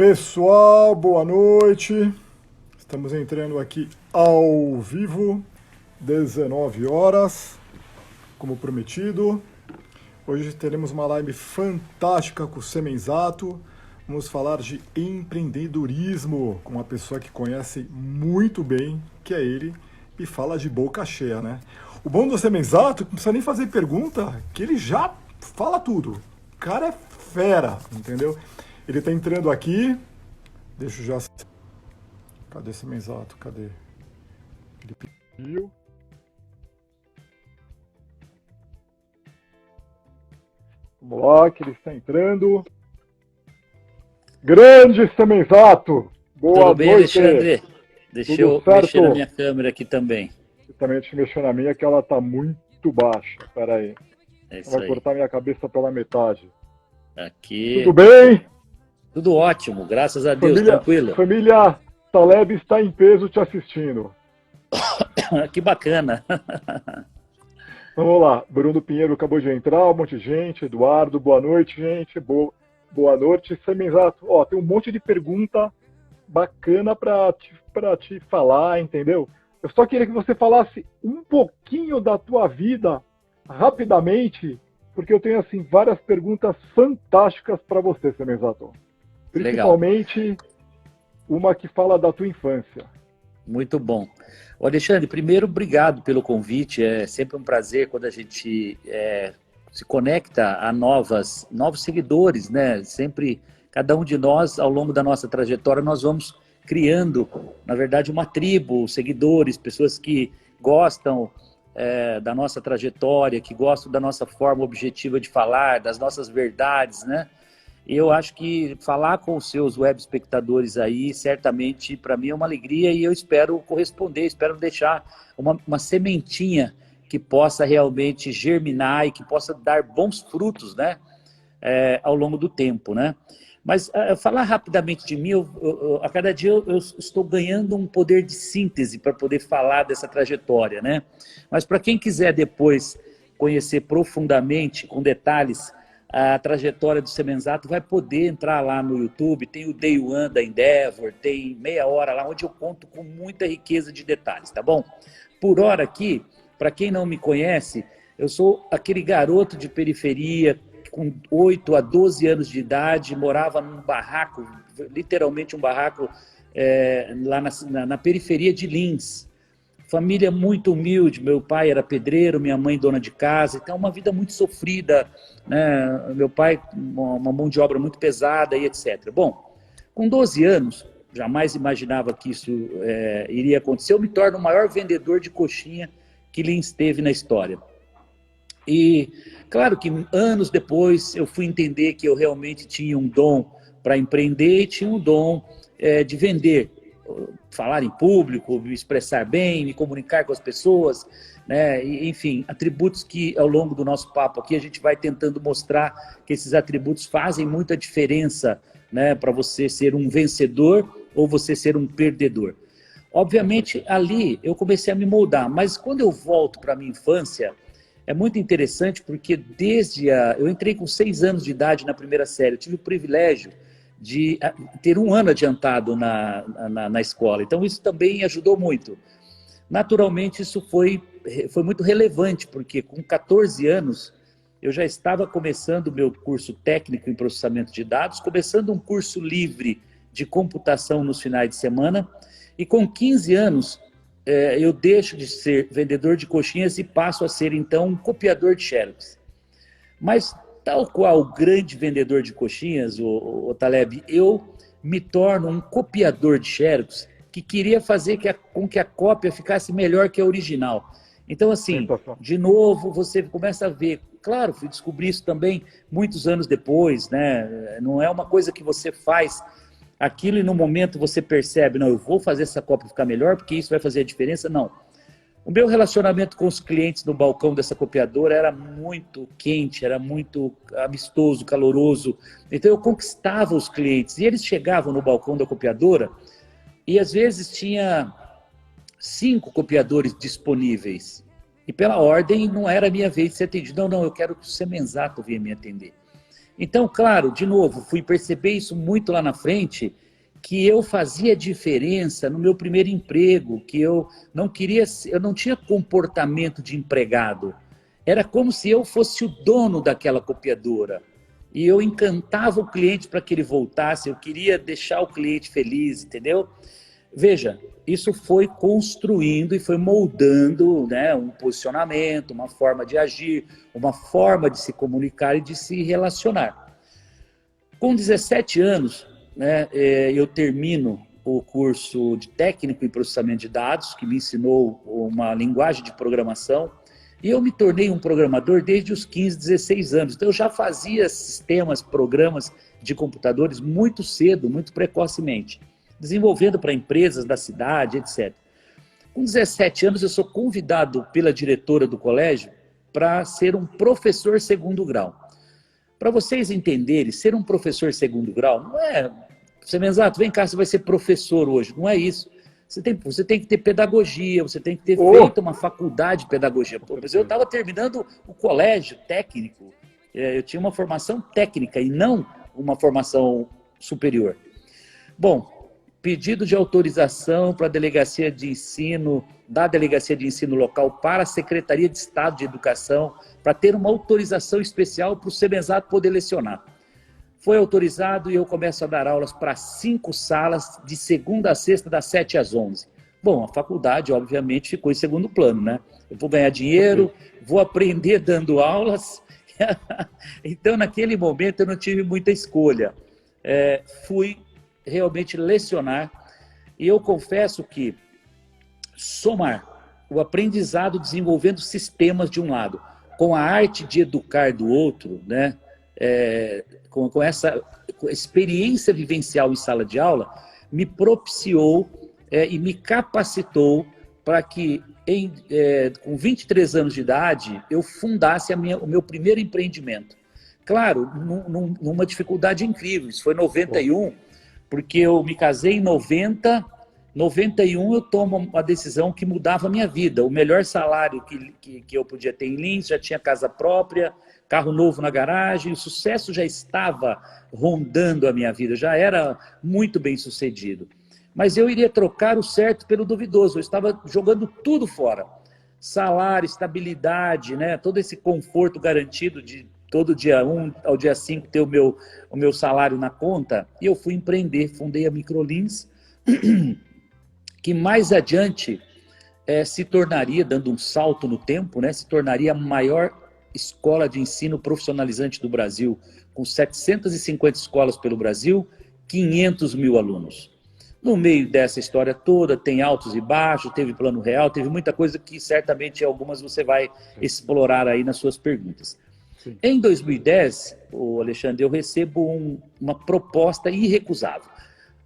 Pessoal, boa noite. Estamos entrando aqui ao vivo, 19 horas, como prometido. Hoje teremos uma live fantástica com o Semenzato. Vamos falar de empreendedorismo com uma pessoa que conhece muito bem, que é ele, e fala de boca cheia, né? O bom do Semenzato, não precisa nem fazer pergunta, que ele já fala tudo. O cara é fera, entendeu? Ele tá entrando aqui. Deixa eu já. Cadê esse Semenzato? Cadê? Ele pediu. Vamos lá, que ele está entrando. Grande Semenzato! Boa Tudo bem, noite! Alexandre? Deixa Tudo eu certo? mexer na minha câmera aqui também. Eu também deixa eu mexer na minha, que ela tá muito baixa. Pera aí. É isso Vai aí. cortar minha cabeça pela metade. Aqui. Tudo bem? Tudo ótimo, graças a Deus, tranquilo. Família Taleb está em peso te assistindo. Que bacana. Vamos lá, Bruno Pinheiro acabou de entrar, um monte de gente, Eduardo, boa noite, gente, boa noite, Semenzato. Ó, tem um monte de pergunta bacana para te falar, entendeu? Eu só queria que você falasse um pouquinho da tua vida, rapidamente, porque eu tenho, assim, várias perguntas fantásticas para você, Semenzato. Principalmente uma que fala da tua infância. Muito bom. Ô, Alexandre, primeiro, obrigado pelo convite. É sempre um prazer quando a gente se conecta a novos seguidores, né? Sempre, cada um de nós, ao longo da nossa trajetória, nós vamos criando, na verdade, uma tribo, seguidores, pessoas que gostam da nossa trajetória, que gostam da nossa forma objetiva de falar, das nossas verdades, né? Eu acho que falar com os seus web espectadores aí, certamente, para mim é uma alegria e eu espero corresponder, espero deixar uma sementinha que possa realmente germinar e que possa dar bons frutos, né, ao longo do tempo, né? Mas falar rapidamente de mim, a cada dia eu estou ganhando um poder de síntese para poder falar dessa trajetória, né? Mas para quem quiser depois conhecer profundamente, com detalhes, a trajetória do Semenzato, vai poder entrar lá no YouTube, tem o Day One da Endeavor, tem meia hora lá, onde eu conto com muita riqueza de detalhes, tá bom? Por hora aqui, para quem não me conhece, eu sou aquele garoto de periferia, com 8 a 12 anos de idade, morava num barraco, literalmente um barraco, lá na periferia de Lins. Família muito humilde, meu pai era pedreiro, minha mãe dona de casa, então uma vida muito sofrida, né? Meu pai, uma mão de obra muito pesada e etc. Bom, com 12 anos, jamais imaginava que isso iria acontecer, eu me torno o maior vendedor de coxinha que Lins teve na história. E claro que anos depois eu fui entender que eu realmente tinha um dom para empreender e tinha um dom de vender, falar em público, me expressar bem, me comunicar com as pessoas, né? E, enfim, atributos que ao longo do nosso papo aqui a gente vai tentando mostrar que esses atributos fazem muita diferença, né, para você ser um vencedor ou você ser um perdedor. Obviamente ali eu comecei a me moldar, mas quando eu volto para a minha infância, é muito interessante porque eu entrei com 6 anos de idade na primeira série, eu tive o privilégio de ter um ano adiantado na escola, então isso também ajudou muito. Naturalmente isso foi muito relevante, porque com 14 anos eu já estava começando o meu curso técnico em processamento de dados, começando um curso livre de computação nos finais de semana, e com 15 anos eu deixo de ser vendedor de coxinhas e passo a ser, então, um copiador de xerox. Mas, tal qual o grande vendedor de coxinhas, o Taleb, eu me torno um copiador de xerox que queria fazer com que a cópia ficasse melhor que a original. Então, assim, de novo, você começa a ver. Claro, fui descobrir isso também muitos anos depois, né? Não é uma coisa que você faz aquilo e no momento você percebe, não, eu vou fazer essa cópia ficar melhor porque isso vai fazer a diferença. Não. O meu relacionamento com os clientes no balcão dessa copiadora era muito quente, era muito amistoso, caloroso. Então eu conquistava os clientes e eles chegavam no balcão da copiadora e às vezes tinha 5 copiadores disponíveis. E pela ordem não era a minha vez de ser atendido. Não, eu quero que o Semenzato venha me atender. Então, claro, de novo, fui perceber isso muito lá na frente, que eu fazia diferença no meu primeiro emprego, que eu não queria, eu não tinha comportamento de empregado. Era como se eu fosse o dono daquela copiadora. E eu encantava o cliente para que ele voltasse, eu queria deixar o cliente feliz, entendeu? Veja, isso foi construindo e foi moldando, né, um posicionamento, uma forma de agir, uma forma de se comunicar e de se relacionar. Com 17 anos, né, eu termino o curso de técnico em processamento de dados, que me ensinou uma linguagem de programação, e eu me tornei um programador desde os 15, 16 anos. Então eu já fazia sistemas, programas de computadores muito cedo, muito precocemente, desenvolvendo para empresas da cidade, etc. Com 17 anos eu sou convidado pela diretora do colégio para ser um professor segundo grau. Para vocês entenderem, ser um professor segundo grau não é... Semenzato, vem cá, você vai ser professor hoje. Não é isso. Você tem que ter pedagogia, você tem que ter feito uma faculdade de pedagogia. Pô, mas eu estava terminando o colégio técnico, eu tinha uma formação técnica e não uma formação superior. Bom, pedido de autorização para a delegacia de ensino, da delegacia de ensino local para a Secretaria de Estado de Educação, para ter uma autorização especial para o Semenzato poder lecionar. Foi autorizado e eu começo a dar aulas para 5 salas, de segunda a sexta, das 7 às 11. Bom, a faculdade, obviamente, ficou em segundo plano, né? Eu vou ganhar dinheiro, vou aprender dando aulas. Então, naquele momento, eu não tive muita escolha. Fui realmente lecionar e eu confesso que somar o aprendizado desenvolvendo sistemas de um lado, com a arte de educar do outro, né? Com essa experiência vivencial em sala de aula, me propiciou e me capacitou para que, com 23 anos de idade, eu fundasse o meu primeiro empreendimento. Claro, numa dificuldade incrível, isso foi em 91, porque eu me casei em 90, 91 eu tomo uma decisão que mudava a minha vida. O melhor salário que eu podia ter em Lins, já tinha casa própria, carro novo na garagem, o sucesso já estava rondando a minha vida, já era muito bem sucedido. Mas eu iria trocar o certo pelo duvidoso, eu estava jogando tudo fora. Salário, estabilidade, né? Todo esse conforto garantido de todo dia 1 ao dia 5 ter o meu salário na conta, e eu fui empreender, fundei a Microlins, que mais adiante se tornaria, dando um salto no tempo, né, se tornaria a maior escola de ensino profissionalizante do Brasil, com 750 escolas pelo Brasil, 500 mil alunos. No meio dessa história toda, tem altos e baixos, teve plano real, teve muita coisa que certamente algumas você vai explorar aí nas suas perguntas. Sim. Em 2010, Alexandre, eu recebo uma proposta irrecusável.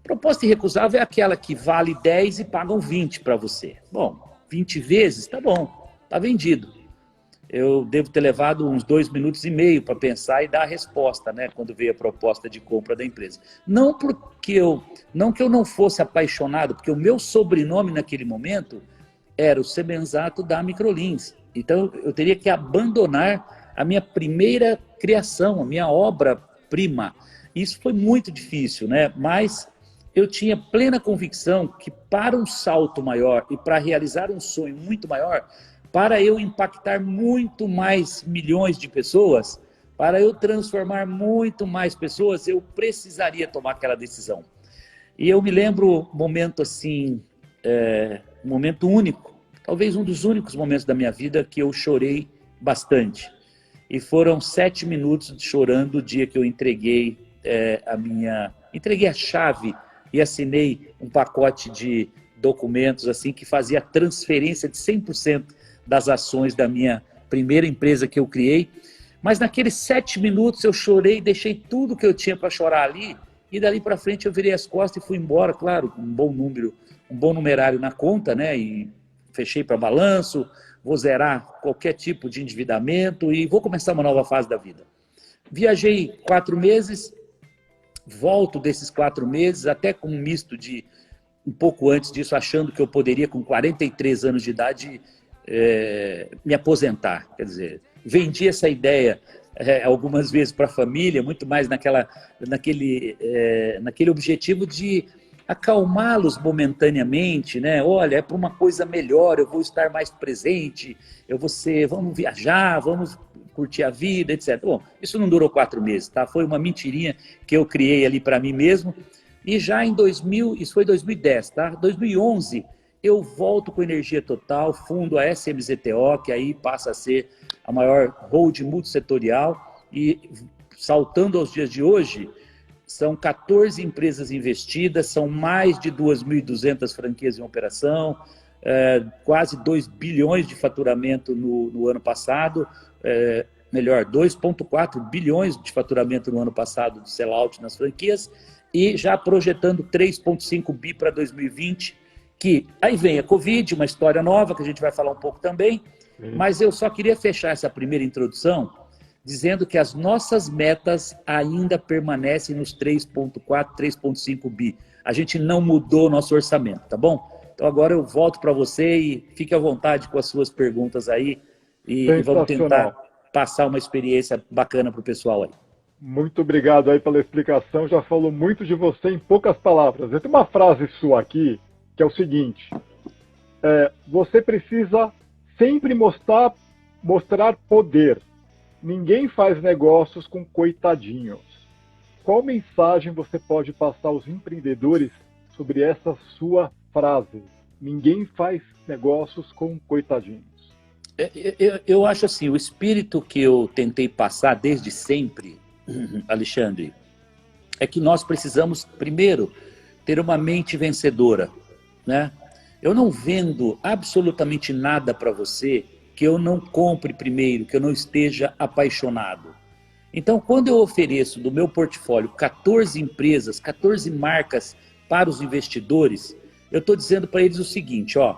Proposta irrecusável é aquela que vale 10 e pagam 20 para você. Bom, 20 vezes, tá bom, tá vendido. Eu devo ter levado uns 2 minutos e meio para pensar e dar a resposta, né, quando veio a proposta de compra da empresa. Não que eu não fosse apaixonado, porque o meu sobrenome naquele momento era o Semenzato da Microlins. Então eu teria que abandonar a minha primeira criação, a minha obra-prima. Isso foi muito difícil, né? Mas eu tinha plena convicção que para um salto maior e para realizar um sonho muito maior, para eu impactar muito mais milhões de pessoas, para eu transformar muito mais pessoas, eu precisaria tomar aquela decisão. E eu me lembro um momento assim, um momento único, talvez um dos únicos momentos da minha vida que eu chorei bastante. E foram 7 minutos chorando o dia que eu entreguei entreguei a chave e assinei um pacote de documentos assim que fazia a transferência de 100% das ações da minha primeira empresa que eu criei. Mas naqueles 7 minutos eu chorei, deixei tudo que eu tinha para chorar ali, e dali para frente eu virei as costas e fui embora, claro, com um bom numerário na conta, né? E fechei para balanço, vou zerar qualquer tipo de endividamento e vou começar uma nova fase da vida. Viajei 4 meses, volto desses 4 meses, até com um misto de, um pouco antes disso, achando que eu poderia, com 43 anos de idade, me aposentar. Quer dizer, vendi essa ideia algumas vezes para a família, muito mais naquele objetivo de acalmá-los momentaneamente, né? Olha, é para uma coisa melhor, eu vou estar mais presente, vamos viajar, vamos curtir a vida, etc. Bom, isso não durou 4 meses, tá? Foi uma mentirinha que eu criei ali para mim mesmo. E já em 2000, isso foi 2010, tá? 2011, eu volto com energia total, fundo a SMZTO, que aí passa a ser a maior holding multissetorial, e saltando aos dias de hoje, são 14 empresas investidas, são mais de 2.200 franquias em operação, quase 2 bilhões de faturamento no ano passado, melhor, 2,4 bilhões de faturamento no ano passado de sellout nas franquias, e já projetando 3,5 bi para 2020, que aí vem a Covid, uma história nova que a gente vai falar um pouco também, mas eu só queria fechar essa primeira introdução dizendo que as nossas metas ainda permanecem nos 3,4, 3,5 bi. A gente não mudou o nosso orçamento, tá bom? Então agora eu volto para você e fique à vontade com as suas perguntas aí e vamos tentar passar uma experiência bacana para o pessoal aí. Muito obrigado aí pela explicação, já falou muito de você em poucas palavras. Eu tenho uma frase sua aqui, que é o seguinte, você precisa sempre mostrar poder. Ninguém faz negócios com coitadinhos. Qual mensagem você pode passar aos empreendedores sobre essa sua frase? Ninguém faz negócios com coitadinhos. Eu acho assim, o espírito que eu tentei passar desde sempre, Alexandre, é que nós precisamos, primeiro, ter uma mente vencedora, né? Eu não vendo absolutamente nada para você que eu não compre primeiro, que eu não esteja apaixonado. Então, quando eu ofereço do meu portfólio 14 empresas, 14 marcas para os investidores, eu estou dizendo para eles o seguinte, ó,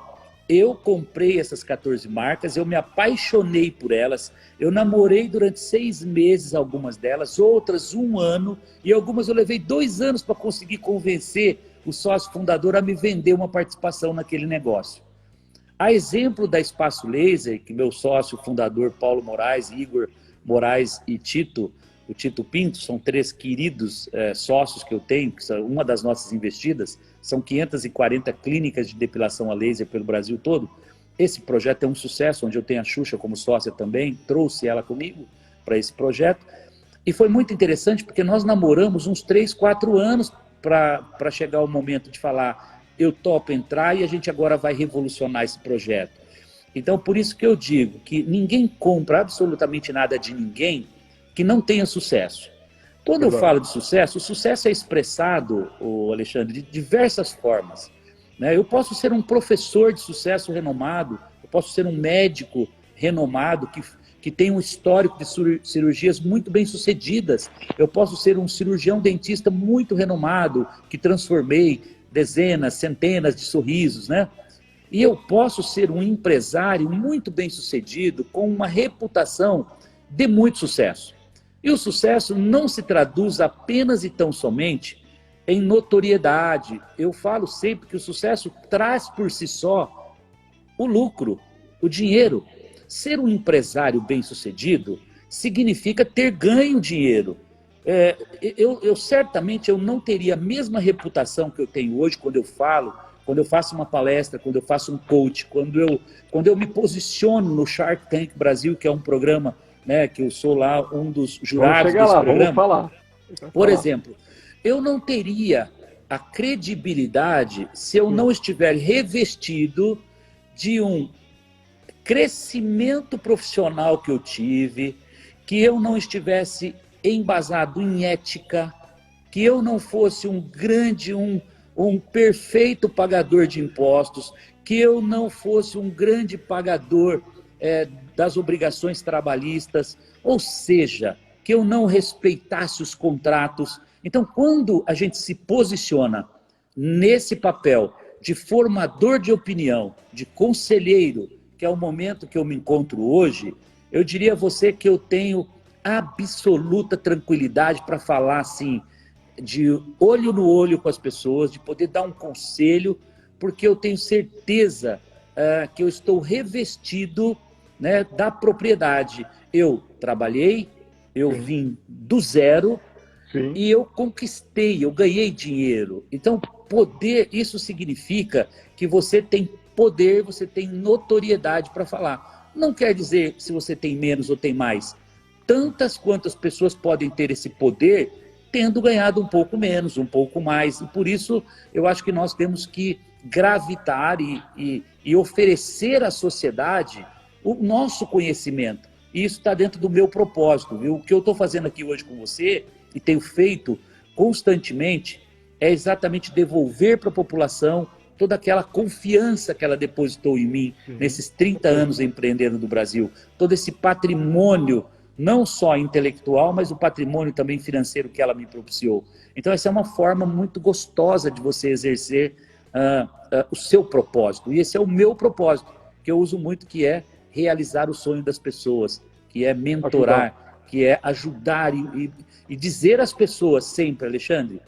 eu comprei essas 14 marcas, eu me apaixonei por elas, eu namorei durante 6 meses algumas delas, outras 1 ano, e algumas eu levei 2 anos para conseguir convencer o sócio fundador a me vender uma participação naquele negócio. A exemplo da Espaço Laser, que meu sócio fundador Paulo Moraes, Igor Moraes e o Tito Pinto, são 3 queridos sócios que eu tenho, que são uma das nossas investidas, são 540 clínicas de depilação a laser pelo Brasil todo. Esse projeto é um sucesso, onde eu tenho a Xuxa como sócia também, trouxe ela comigo para esse projeto. E foi muito interessante porque nós namoramos uns 3, 4 anos para chegar ao momento de falar, eu topo entrar e a gente agora vai revolucionar esse projeto. Então, por isso que eu digo que ninguém compra absolutamente nada de ninguém que não tenha sucesso. Quando eu falo de sucesso, o sucesso é expressado, Alexandre, de diversas formas, né? Eu posso ser um professor de sucesso renomado, eu posso ser um médico renomado que tem um histórico de cirurgias muito bem sucedidas, eu posso ser um cirurgião dentista muito renomado, que transformei dezenas, centenas de sorrisos, né? E eu posso ser um empresário muito bem sucedido, com uma reputação de muito sucesso. E o sucesso não se traduz apenas e tão somente em notoriedade. Eu falo sempre que o sucesso traz por si só o lucro, o dinheiro. Ser um empresário bem sucedido significa ter ganho dinheiro. Certamente eu não teria a mesma reputação que eu tenho hoje quando eu falo, quando eu faço uma palestra, quando eu faço um coach, quando eu me posiciono no Shark Tank Brasil, que é um programa, né, que eu sou lá um dos jurados desse programa. Vamos falar. Por exemplo, eu não teria a credibilidade se eu não estiver revestido de um crescimento profissional que eu tive, que eu não estivesse embasado em ética, que eu não fosse um perfeito pagador de impostos, que eu não fosse um grande pagador das obrigações trabalhistas, ou seja, que eu não respeitasse os contratos. Então, quando a gente se posiciona nesse papel de formador de opinião, de conselheiro, que é o momento que eu me encontro hoje, eu diria a você que eu tenho absoluta tranquilidade para falar assim, de olho no olho com as pessoas, de poder dar um conselho, porque eu tenho certeza que eu estou revestido, né, da propriedade. Eu trabalhei, Eu Sim. vim do zero Sim. e eu conquistei, eu ganhei dinheiro. Então, poder, isso significa que você tem poder, você tem notoriedade para falar. Não quer dizer se você tem menos ou tem mais. Tantas quantas pessoas podem ter esse poder, tendo ganhado um pouco menos, um pouco mais. E por isso eu acho que nós temos que gravitar e oferecer à sociedade o nosso conhecimento. E isso está dentro do meu propósito, viu? O que eu estou fazendo aqui hoje com você, e tenho feito constantemente, é exatamente devolver para a população toda aquela confiança que ela depositou em mim nesses 30 anos empreendendo do Brasil, todo esse patrimônio, não só intelectual, mas o patrimônio também financeiro que ela me propiciou. Então essa é uma forma muito gostosa de você exercer o seu propósito, e esse é o meu propósito, que eu uso muito, que é realizar o sonho das pessoas, que é mentorar, que é ajudar e dizer às pessoas sempre, Alexandre,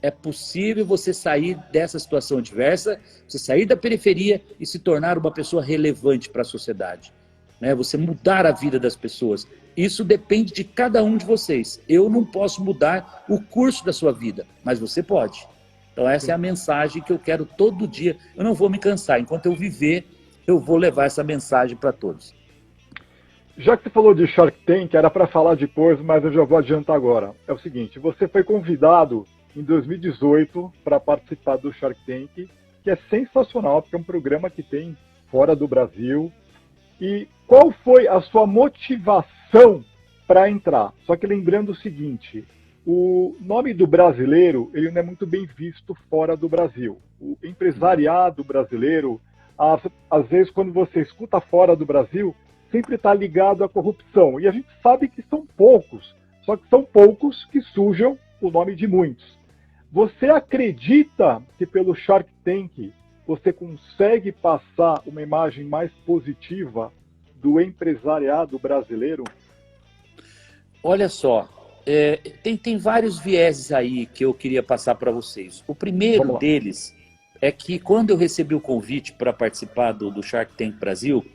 é possível você sair dessa situação adversa, você sair da periferia e se tornar uma pessoa relevante para a sociedade, né? Você mudar a vida das pessoas. Isso depende de cada um de vocês. Eu não posso mudar o curso da sua vida, mas você pode. Então essa é a mensagem que eu quero todo dia. Eu não vou me cansar. Enquanto eu viver, eu vou levar essa mensagem para todos. Já que você falou de Shark Tank, era para falar depois, mas eu já vou adiantar agora. É o seguinte, você foi convidado em 2018 para participar do Shark Tank, que é sensacional, porque é um programa que tem fora do Brasil. E qual foi a sua motivação para entrar? Só que lembrando o seguinte, o nome do brasileiro ele não é muito bem visto fora do Brasil. O empresariado brasileiro, às vezes quando você escuta fora do Brasil, sempre está ligado à corrupção. E a gente sabe que são poucos, só que são poucos que sujam o nome de muitos. Você acredita que pelo Shark Tank você consegue passar uma imagem mais positiva do empresariado brasileiro? Olha só, tem vários vieses aí que eu queria passar para vocês. O primeiro deles é que quando eu recebi o convite para participar do Shark Tank Brasil,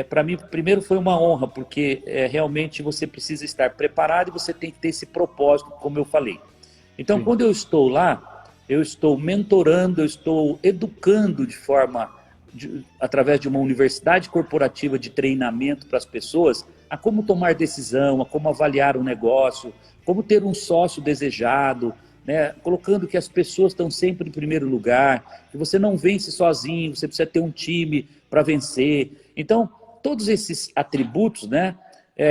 para mim, primeiro foi uma honra, porque realmente você precisa estar preparado e você tem que ter esse propósito, como eu falei. Então, sim, quando eu estou lá, eu estou mentorando, eu estou educando através de uma universidade corporativa de treinamento para as pessoas, a como tomar decisão, a como avaliar um negócio, como ter um sócio desejado, né? Colocando que as pessoas estão sempre em primeiro lugar, que você não vence sozinho, você precisa ter um time para vencer. Então, todos esses atributos, né,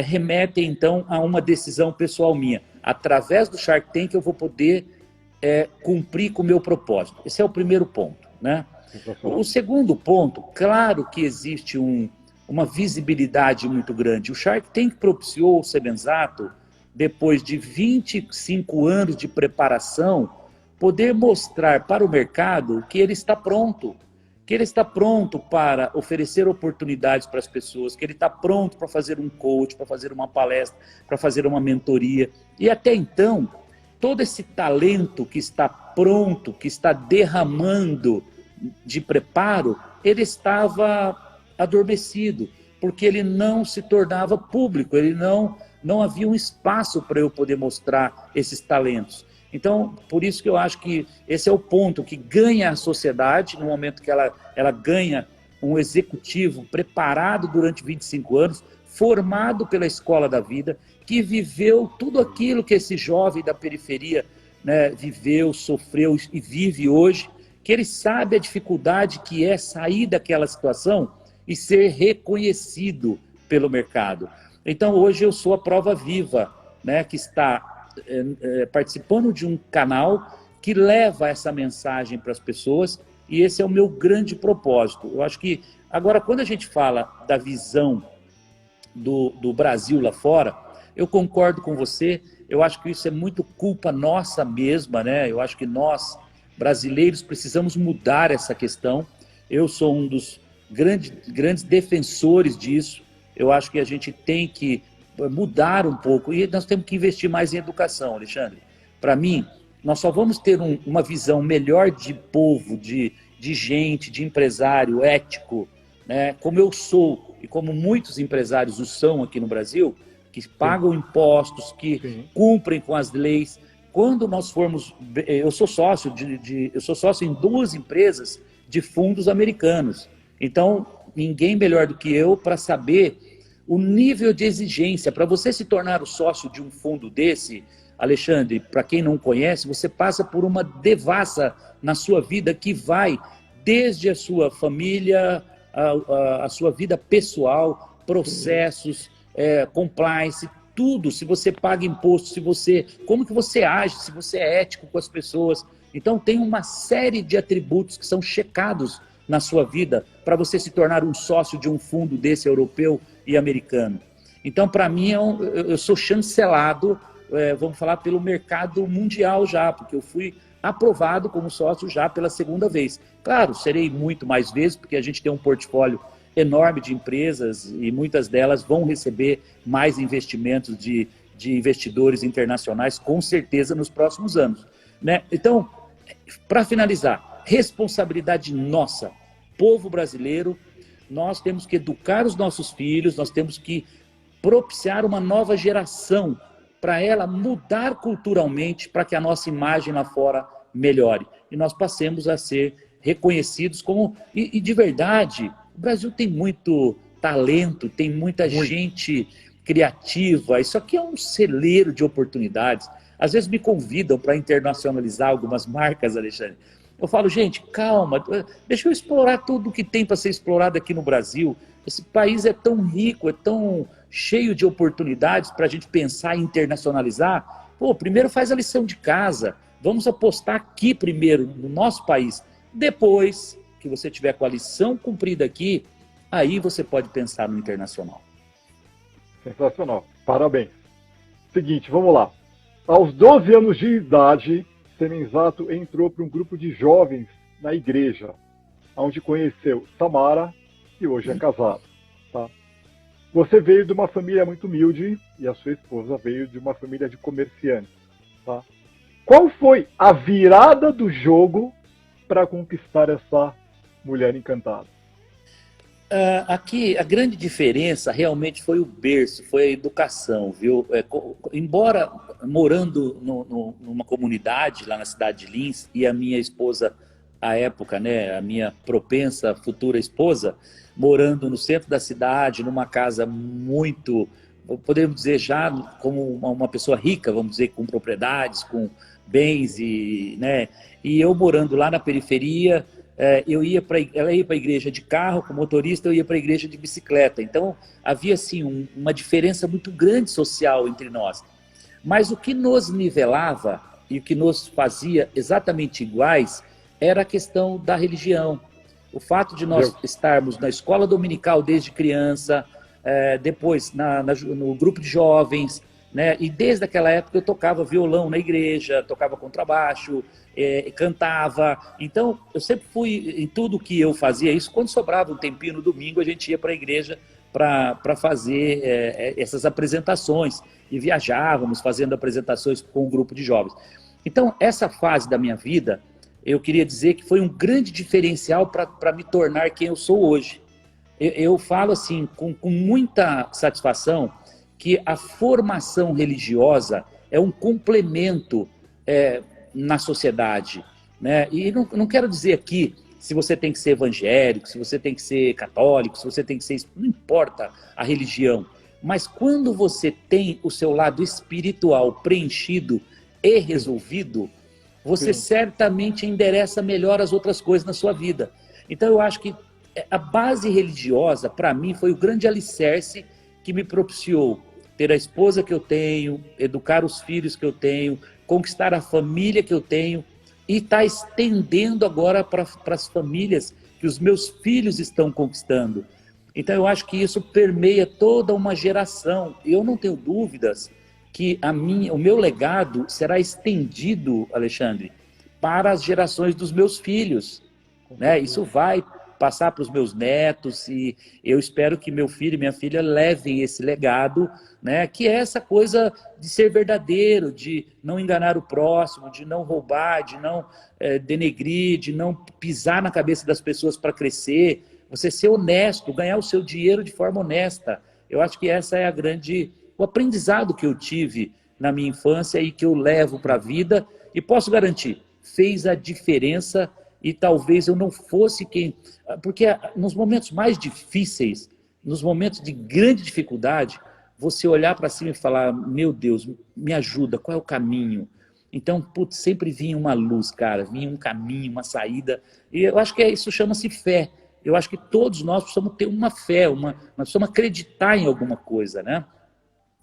remetem então a uma decisão pessoal minha. Através do Shark Tank eu vou poder cumprir com o meu propósito. Esse é o primeiro ponto, né? O segundo ponto, claro que existe uma visibilidade muito grande. O Shark Tank propiciou o Sebenzato, depois de 25 anos de preparação, poder mostrar para o mercado que ele está pronto, para oferecer oportunidades para as pessoas, que ele está pronto para fazer um coach, para fazer uma palestra, para fazer uma mentoria. E até então, todo esse talento que está pronto, que está derramando de preparo, ele estava adormecido, porque ele não se tornava público, ele não havia um espaço para eu poder mostrar esses talentos. Então, por isso que eu acho que esse é o ponto que ganha a sociedade, no momento que ela ganha um executivo preparado durante 25 anos, formado pela escola da vida, que viveu tudo aquilo que esse jovem da periferia, né, viveu, sofreu e vive hoje, que ele sabe a dificuldade que é sair daquela situação e ser reconhecido pelo mercado. Então, hoje eu sou a prova viva, né, que está participando de um canal que leva essa mensagem para as pessoas, e esse é o meu grande propósito. Eu acho que, agora, quando a gente fala da visão do Brasil lá fora, eu concordo com você, eu acho que isso é muito culpa nossa mesma, né? Eu acho que nós, brasileiros, precisamos mudar essa questão. Eu sou um dos grandes defensores disso. Eu acho que a gente tem que mudar um pouco, e nós temos que investir mais em educação, Alexandre. Para mim, nós só vamos ter uma visão melhor de povo, de gente, de empresário ético, né, como eu sou e como muitos empresários o são aqui no Brasil, que pagam impostos, que Sim. cumprem com as leis. Quando nós formos... Eu sou sócio eu sou sócio em 2 empresas de fundos americanos. Então, ninguém melhor do que eu para saber o nível de exigência. Para você se tornar o sócio de um fundo desse, Alexandre, para quem não conhece, você passa por uma devassa na sua vida que vai desde a sua família, a sua vida pessoal, processos, compliance, tudo. Se você paga imposto, como que você age, se você é ético com as pessoas. Então tem uma série de atributos que são checados na sua vida para você se tornar um sócio de um fundo desse europeu e americano. Então, para mim, eu sou chancelado, vamos falar, pelo mercado mundial já, porque eu fui aprovado como sócio já pela 2ª vez. Claro, serei muito mais vezes, porque a gente tem um portfólio enorme de empresas e muitas delas vão receber mais investimentos de investidores internacionais, com certeza, nos próximos anos, né? Então, para finalizar, responsabilidade nossa, povo brasileiro, nós temos que educar os nossos filhos, nós temos que propiciar uma nova geração para ela mudar culturalmente, para que a nossa imagem lá fora melhore. E nós passemos a ser reconhecidos como... E de verdade, o Brasil tem muito talento, tem muita gente criativa. Isso aqui é um celeiro de oportunidades. Às vezes me convidam para internacionalizar algumas marcas, Alexandre. Eu falo, gente, calma, deixa eu explorar tudo que tem para ser explorado aqui no Brasil. Esse país é tão rico, é tão cheio de oportunidades para a gente pensar em internacionalizar. Pô, primeiro faz a lição de casa. Vamos apostar aqui primeiro, no nosso país. Depois que você tiver com a lição cumprida aqui, aí você pode pensar no internacional. Sensacional. Parabéns. Seguinte, vamos lá. Aos 12 anos de idade, Semizato entrou para um grupo de jovens na igreja, onde conheceu Samara, que hoje é casado. Tá? Você veio de uma família muito humilde e a sua esposa veio de uma família de comerciantes. Tá? Qual foi a virada do jogo para conquistar essa mulher encantada? Aqui, a grande diferença realmente foi o berço, foi a educação, viu? Embora morando numa comunidade lá na cidade de Lins, e a minha esposa, à época, né, a minha propensa futura esposa, morando no centro da cidade, numa casa muito, podemos dizer já como uma pessoa rica, vamos dizer, com propriedades, com bens, né, e eu morando lá na periferia. Ela ia para a igreja de carro com motorista, eu ia para a igreja de bicicleta. Então havia assim uma diferença muito grande social entre nós. Mas o que nos nivelava e o que nos fazia exatamente iguais era a questão da religião. O fato de nós estarmos na escola dominical desde criança, depois no grupo de jovens, né? E desde aquela época eu tocava violão na igreja, tocava contrabaixo, cantava. Então eu sempre fui em tudo que eu fazia isso. Quando sobrava um tempinho no domingo, a gente ia para a igreja para fazer essas apresentações, e viajávamos fazendo apresentações com um grupo de jovens. Então essa fase da minha vida, eu queria dizer que foi um grande diferencial para me tornar quem eu sou hoje. Eu falo assim com muita satisfação que a formação religiosa é um complemento na sociedade, né? E não quero dizer aqui se você tem que ser evangélico, se você tem que ser católico, se você tem que ser... Não importa a religião, mas quando você tem o seu lado espiritual preenchido e resolvido, você certamente endereça melhor as outras coisas na sua vida. Então eu acho que a base religiosa, para mim, foi o grande alicerce que me propiciou ter a esposa que eu tenho, educar os filhos que eu tenho, conquistar a família que eu tenho e estar estendendo agora para as famílias que os meus filhos estão conquistando. Então eu acho que isso permeia toda uma geração. Eu não tenho dúvidas que o meu legado será estendido, Alexandre, para as gerações dos meus filhos, né? Isso vai passar para os meus netos, e eu espero que meu filho e minha filha levem esse legado, né, que é essa coisa de ser verdadeiro, de não enganar o próximo, de não roubar, de não denegrir, de não pisar na cabeça das pessoas para crescer, você ser honesto, ganhar o seu dinheiro de forma honesta. Eu acho que essa é a grande o aprendizado que eu tive na minha infância e que eu levo para a vida, e posso garantir, fez a diferença e talvez eu não fosse quem... Porque nos momentos mais difíceis, nos momentos de grande dificuldade, você olhar para cima e falar, meu Deus, me ajuda, qual é o caminho? Então, putz, sempre vinha uma luz, cara, vinha um caminho, uma saída, e eu acho que isso chama-se fé. Eu acho que todos nós precisamos ter uma fé, nós precisamos acreditar em alguma coisa, né?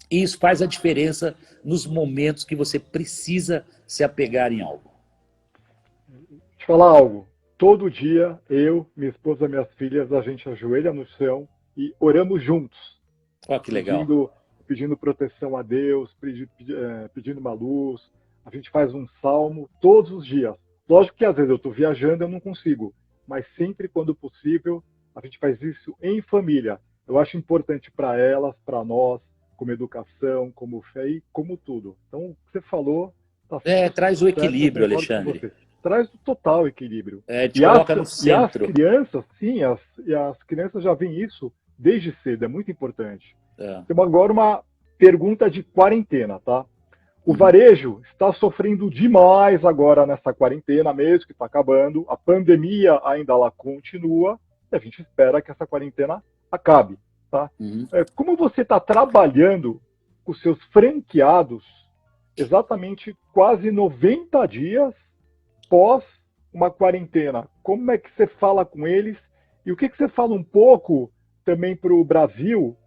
E isso faz a diferença nos momentos que você precisa se apegar em algo. Te falar algo. Todo dia, eu, minha esposa, minhas filhas, a gente ajoelha no chão e oramos juntos. Olha que legal. Pedindo proteção a Deus, pedindo uma luz. A gente faz um salmo todos os dias. Lógico que às vezes eu estou viajando, eu não consigo. Mas sempre quando possível, a gente faz isso em família. Eu acho importante para elas, para nós, como educação, como fé e como tudo. Então, o que você falou... Tá traz o equilíbrio, Alexandre. Traz o total equilíbrio. Te coloca no centro. E as crianças, sim, as crianças já veem isso desde cedo, é muito importante. Temos agora uma pergunta de quarentena, tá? O varejo está sofrendo demais agora nessa quarentena mesmo, que está acabando. A pandemia ainda lá continua e a gente espera que essa quarentena acabe, tá? Como você está trabalhando com seus franqueados exatamente quase 90 dias pós uma quarentena? Como é que você fala com eles? E o que você fala um pouco também para o Brasil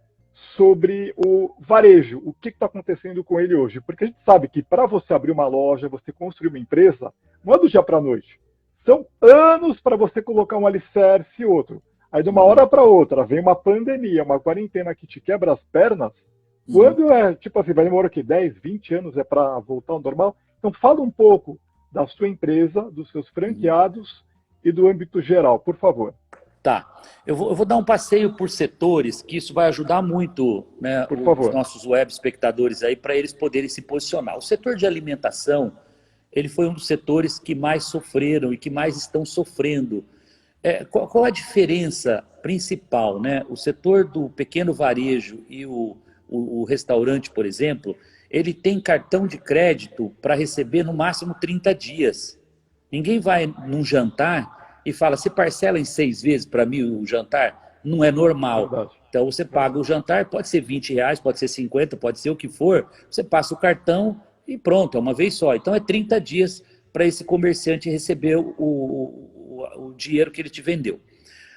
sobre o varejo? O que está acontecendo com ele hoje? Porque a gente sabe que para você abrir uma loja, você construir uma empresa, não é do dia para a noite. São anos para você colocar um alicerce e outro. Aí de uma hora para outra vem uma pandemia, uma quarentena que te quebra as pernas. Quando tipo assim, vai demorar o quê? 10, 20 anos é para voltar ao normal? Então fala um pouco da sua empresa, dos seus franqueados e do âmbito geral, por favor. Tá. Eu vou dar um passeio por setores, que isso vai ajudar muito, né, os nossos web espectadores aí, para eles poderem se posicionar. O setor de alimentação, ele foi um dos setores que mais sofreram e que mais estão sofrendo. Qual a diferença principal, né? O setor do pequeno varejo e o restaurante, por exemplo, ele tem cartão de crédito para receber no máximo 30 dias. Ninguém vai num jantar e fala, você parcela em 6 vezes para mim o jantar? Não é normal. Verdade. Então você paga o jantar, pode ser R$20, pode ser 50, pode ser o que for, você passa o cartão e pronto, é uma vez só. Então é 30 dias para esse comerciante receber o dinheiro que ele te vendeu,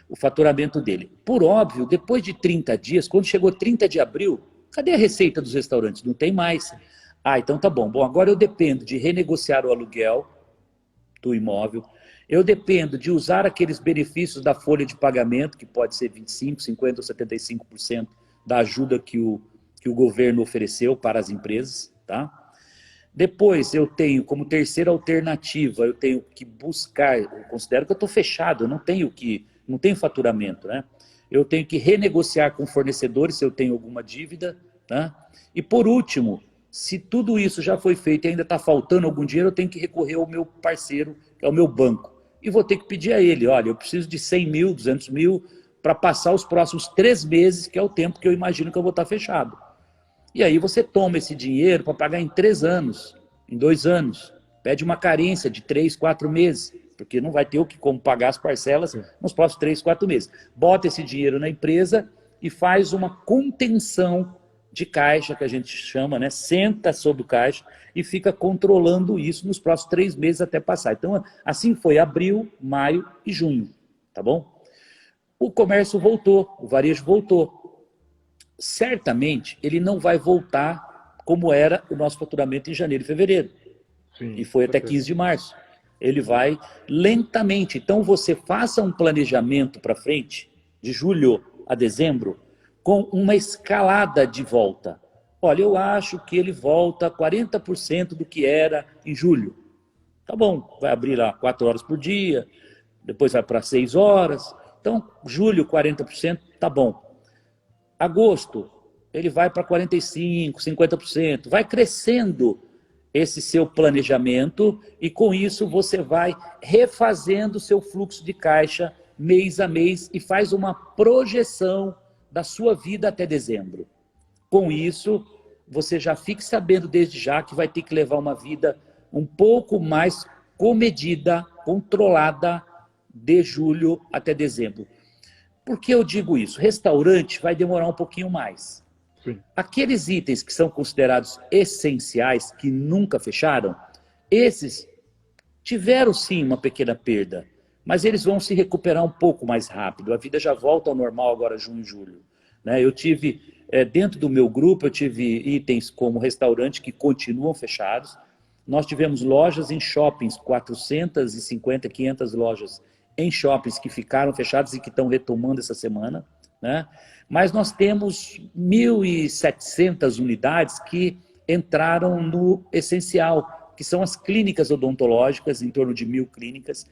o faturamento dele. Por óbvio, depois de 30 dias, quando chegou 30 de abril, cadê a receita dos restaurantes? Não tem mais. Então tá bom. Bom, agora eu dependo de renegociar o aluguel do imóvel, eu dependo de usar aqueles benefícios da folha de pagamento, que pode ser 25%, 50% ou 75% da ajuda que o governo ofereceu para as empresas, tá? Depois eu tenho, como terceira alternativa, eu tenho que buscar, eu considero que eu estou fechado, eu não tenho faturamento, né? Eu tenho que renegociar com fornecedores se eu tenho alguma dívida, tá? E por último, se tudo isso já foi feito e ainda está faltando algum dinheiro, eu tenho que recorrer ao meu parceiro, que é o meu banco. E vou ter que pedir a ele, olha, eu preciso de 100 mil, 200 mil, para passar os próximos 3 meses, que é o tempo que eu imagino que eu vou estar fechado. E aí você toma esse dinheiro para pagar em 3 anos, em 2 anos. Pede uma carência de 3, 4 meses, porque não vai ter como pagar as parcelas nos próximos 3, 4 meses. Bota esse dinheiro na empresa e faz uma contenção de caixa, que a gente chama, né? Senta sobre o caixa e fica controlando isso nos próximos 3 meses até passar. Então, assim foi abril, maio e junho, tá bom? O comércio voltou, o varejo voltou. Certamente, ele não vai voltar como era o nosso faturamento em janeiro e fevereiro. Sim, e foi até 15 de março. Ele vai lentamente. Então, você faça um planejamento para frente, de julho a dezembro, com uma escalada de volta. Olha, eu acho que ele volta 40% do que era em julho. Tá bom, vai abrir lá 4 horas por dia, depois vai para 6 horas. Então, julho, 40%, tá bom. Agosto, ele vai para 45%, 50%. Vai crescendo esse seu planejamento e com isso você vai refazendo o seu fluxo de caixa mês a mês e faz uma projeção da sua vida até dezembro. Com isso, você já fique sabendo desde já que vai ter que levar uma vida um pouco mais comedida, controlada, de julho até dezembro. Por que eu digo isso? Restaurante vai demorar um pouquinho mais. Sim. Aqueles itens que são considerados essenciais, que nunca fecharam, esses tiveram sim uma pequena perda, mas eles vão se recuperar um pouco mais rápido. A vida já volta ao normal agora, junho e julho. Eu tive, dentro do meu grupo, eu tive itens como restaurante que continuam fechados. Nós tivemos lojas em shoppings, 450, 500 lojas em shoppings que ficaram fechados e que estão retomando essa semana, né? Mas nós temos 1.700 unidades que entraram no essencial, que são as clínicas odontológicas, em torno de 1.000 clínicas.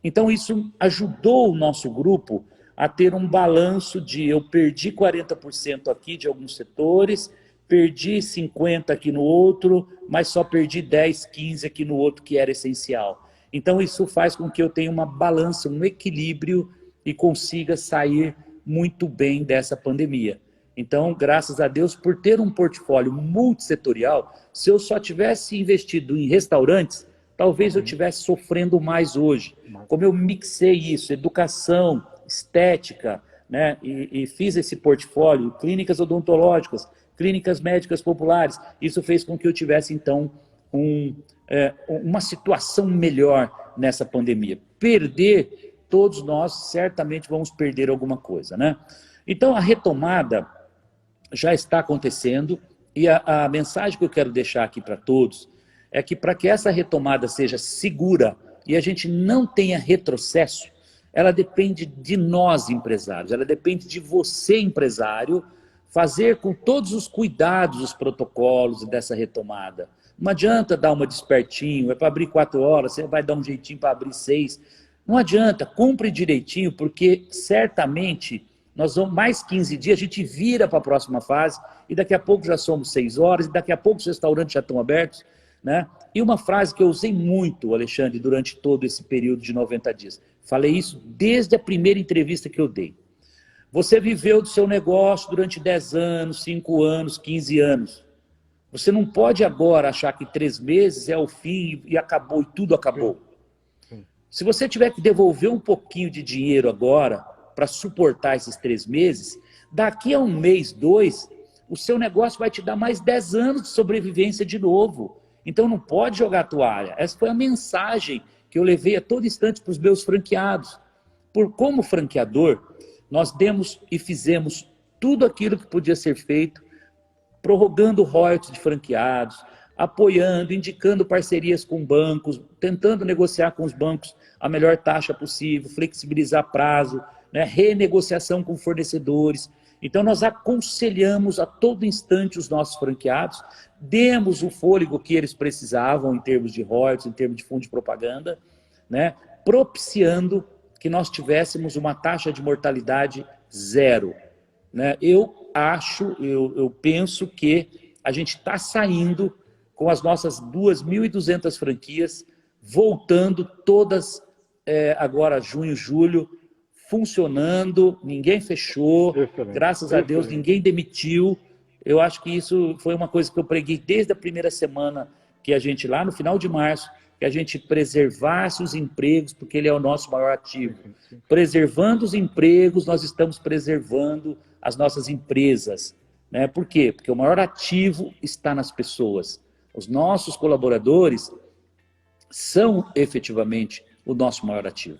Então isso ajudou o nosso grupo a ter um balanço de eu perdi 40% aqui de alguns setores, perdi 50% aqui no outro, mas só perdi 10, 15% aqui no outro que era essencial. Então isso faz com que eu tenha uma balança, um equilíbrio e consiga sair muito bem dessa pandemia. Então, graças a Deus, por ter um portfólio multissetorial, se eu só tivesse investido em restaurantes, talvez eu estivesse sofrendo mais hoje. Como eu mixei isso, educação, estética, né, e fiz esse portfólio, clínicas odontológicas, clínicas médicas populares, isso fez com que eu tivesse, então, uma situação melhor nessa pandemia. Perder, todos nós certamente vamos perder alguma coisa, né? Então a retomada já está acontecendo e a mensagem que eu quero deixar aqui para todos é que para que essa retomada seja segura e a gente não tenha retrocesso, ela depende de nós empresários, ela depende de você empresário fazer com todos os cuidados, os protocolos dessa retomada. Não adianta dar uma despertinho, é para abrir 4 horas, você vai dar um jeitinho para abrir 6. Não adianta, cumpre direitinho, porque certamente nós vamos mais 15 dias, a gente vira para a próxima fase, e daqui a pouco já somos 6 horas, e daqui a pouco os restaurantes já estão abertos, né? E uma frase que eu usei muito, Alexandre, durante todo esse período de 90 dias. Falei isso desde a primeira entrevista que eu dei. Você viveu do seu negócio durante 10 anos, 5 anos, 15 anos. Você não pode agora achar que 3 meses é o fim e acabou, e tudo acabou. Se você tiver que devolver um pouquinho de dinheiro agora para suportar esses 3 meses, daqui a 1 mês, 2, o seu negócio vai te dar mais 10 anos de sobrevivência de novo. Então não pode jogar a toalha. Essa foi a mensagem que eu levei a todo instante para os meus franqueados. Como franqueador, nós demos e fizemos tudo aquilo que podia ser feito, prorrogando royalties de franqueados, apoiando, indicando parcerias com bancos, tentando negociar com os bancos a melhor taxa possível, flexibilizar prazo, né, renegociação com fornecedores. Então nós aconselhamos a todo instante os nossos franqueados, demos o fôlego que eles precisavam em termos de royalties, em termos de fundo de propaganda, né, propiciando que nós tivéssemos uma taxa de mortalidade 0. Né? Eu penso que a gente está saindo com as nossas 2.200 franquias, voltando todas agora junho, julho, funcionando, ninguém fechou, excelente, graças a Deus ninguém demitiu. Eu acho que isso foi uma coisa que eu preguei desde a primeira semana que a gente, lá no final de março, que a gente preservasse os empregos, porque ele é o nosso maior ativo. Preservando os empregos, nós estamos preservando as nossas empresas. Né? Por quê? Porque o maior ativo está nas pessoas. Os nossos colaboradores são efetivamente o nosso maior ativo.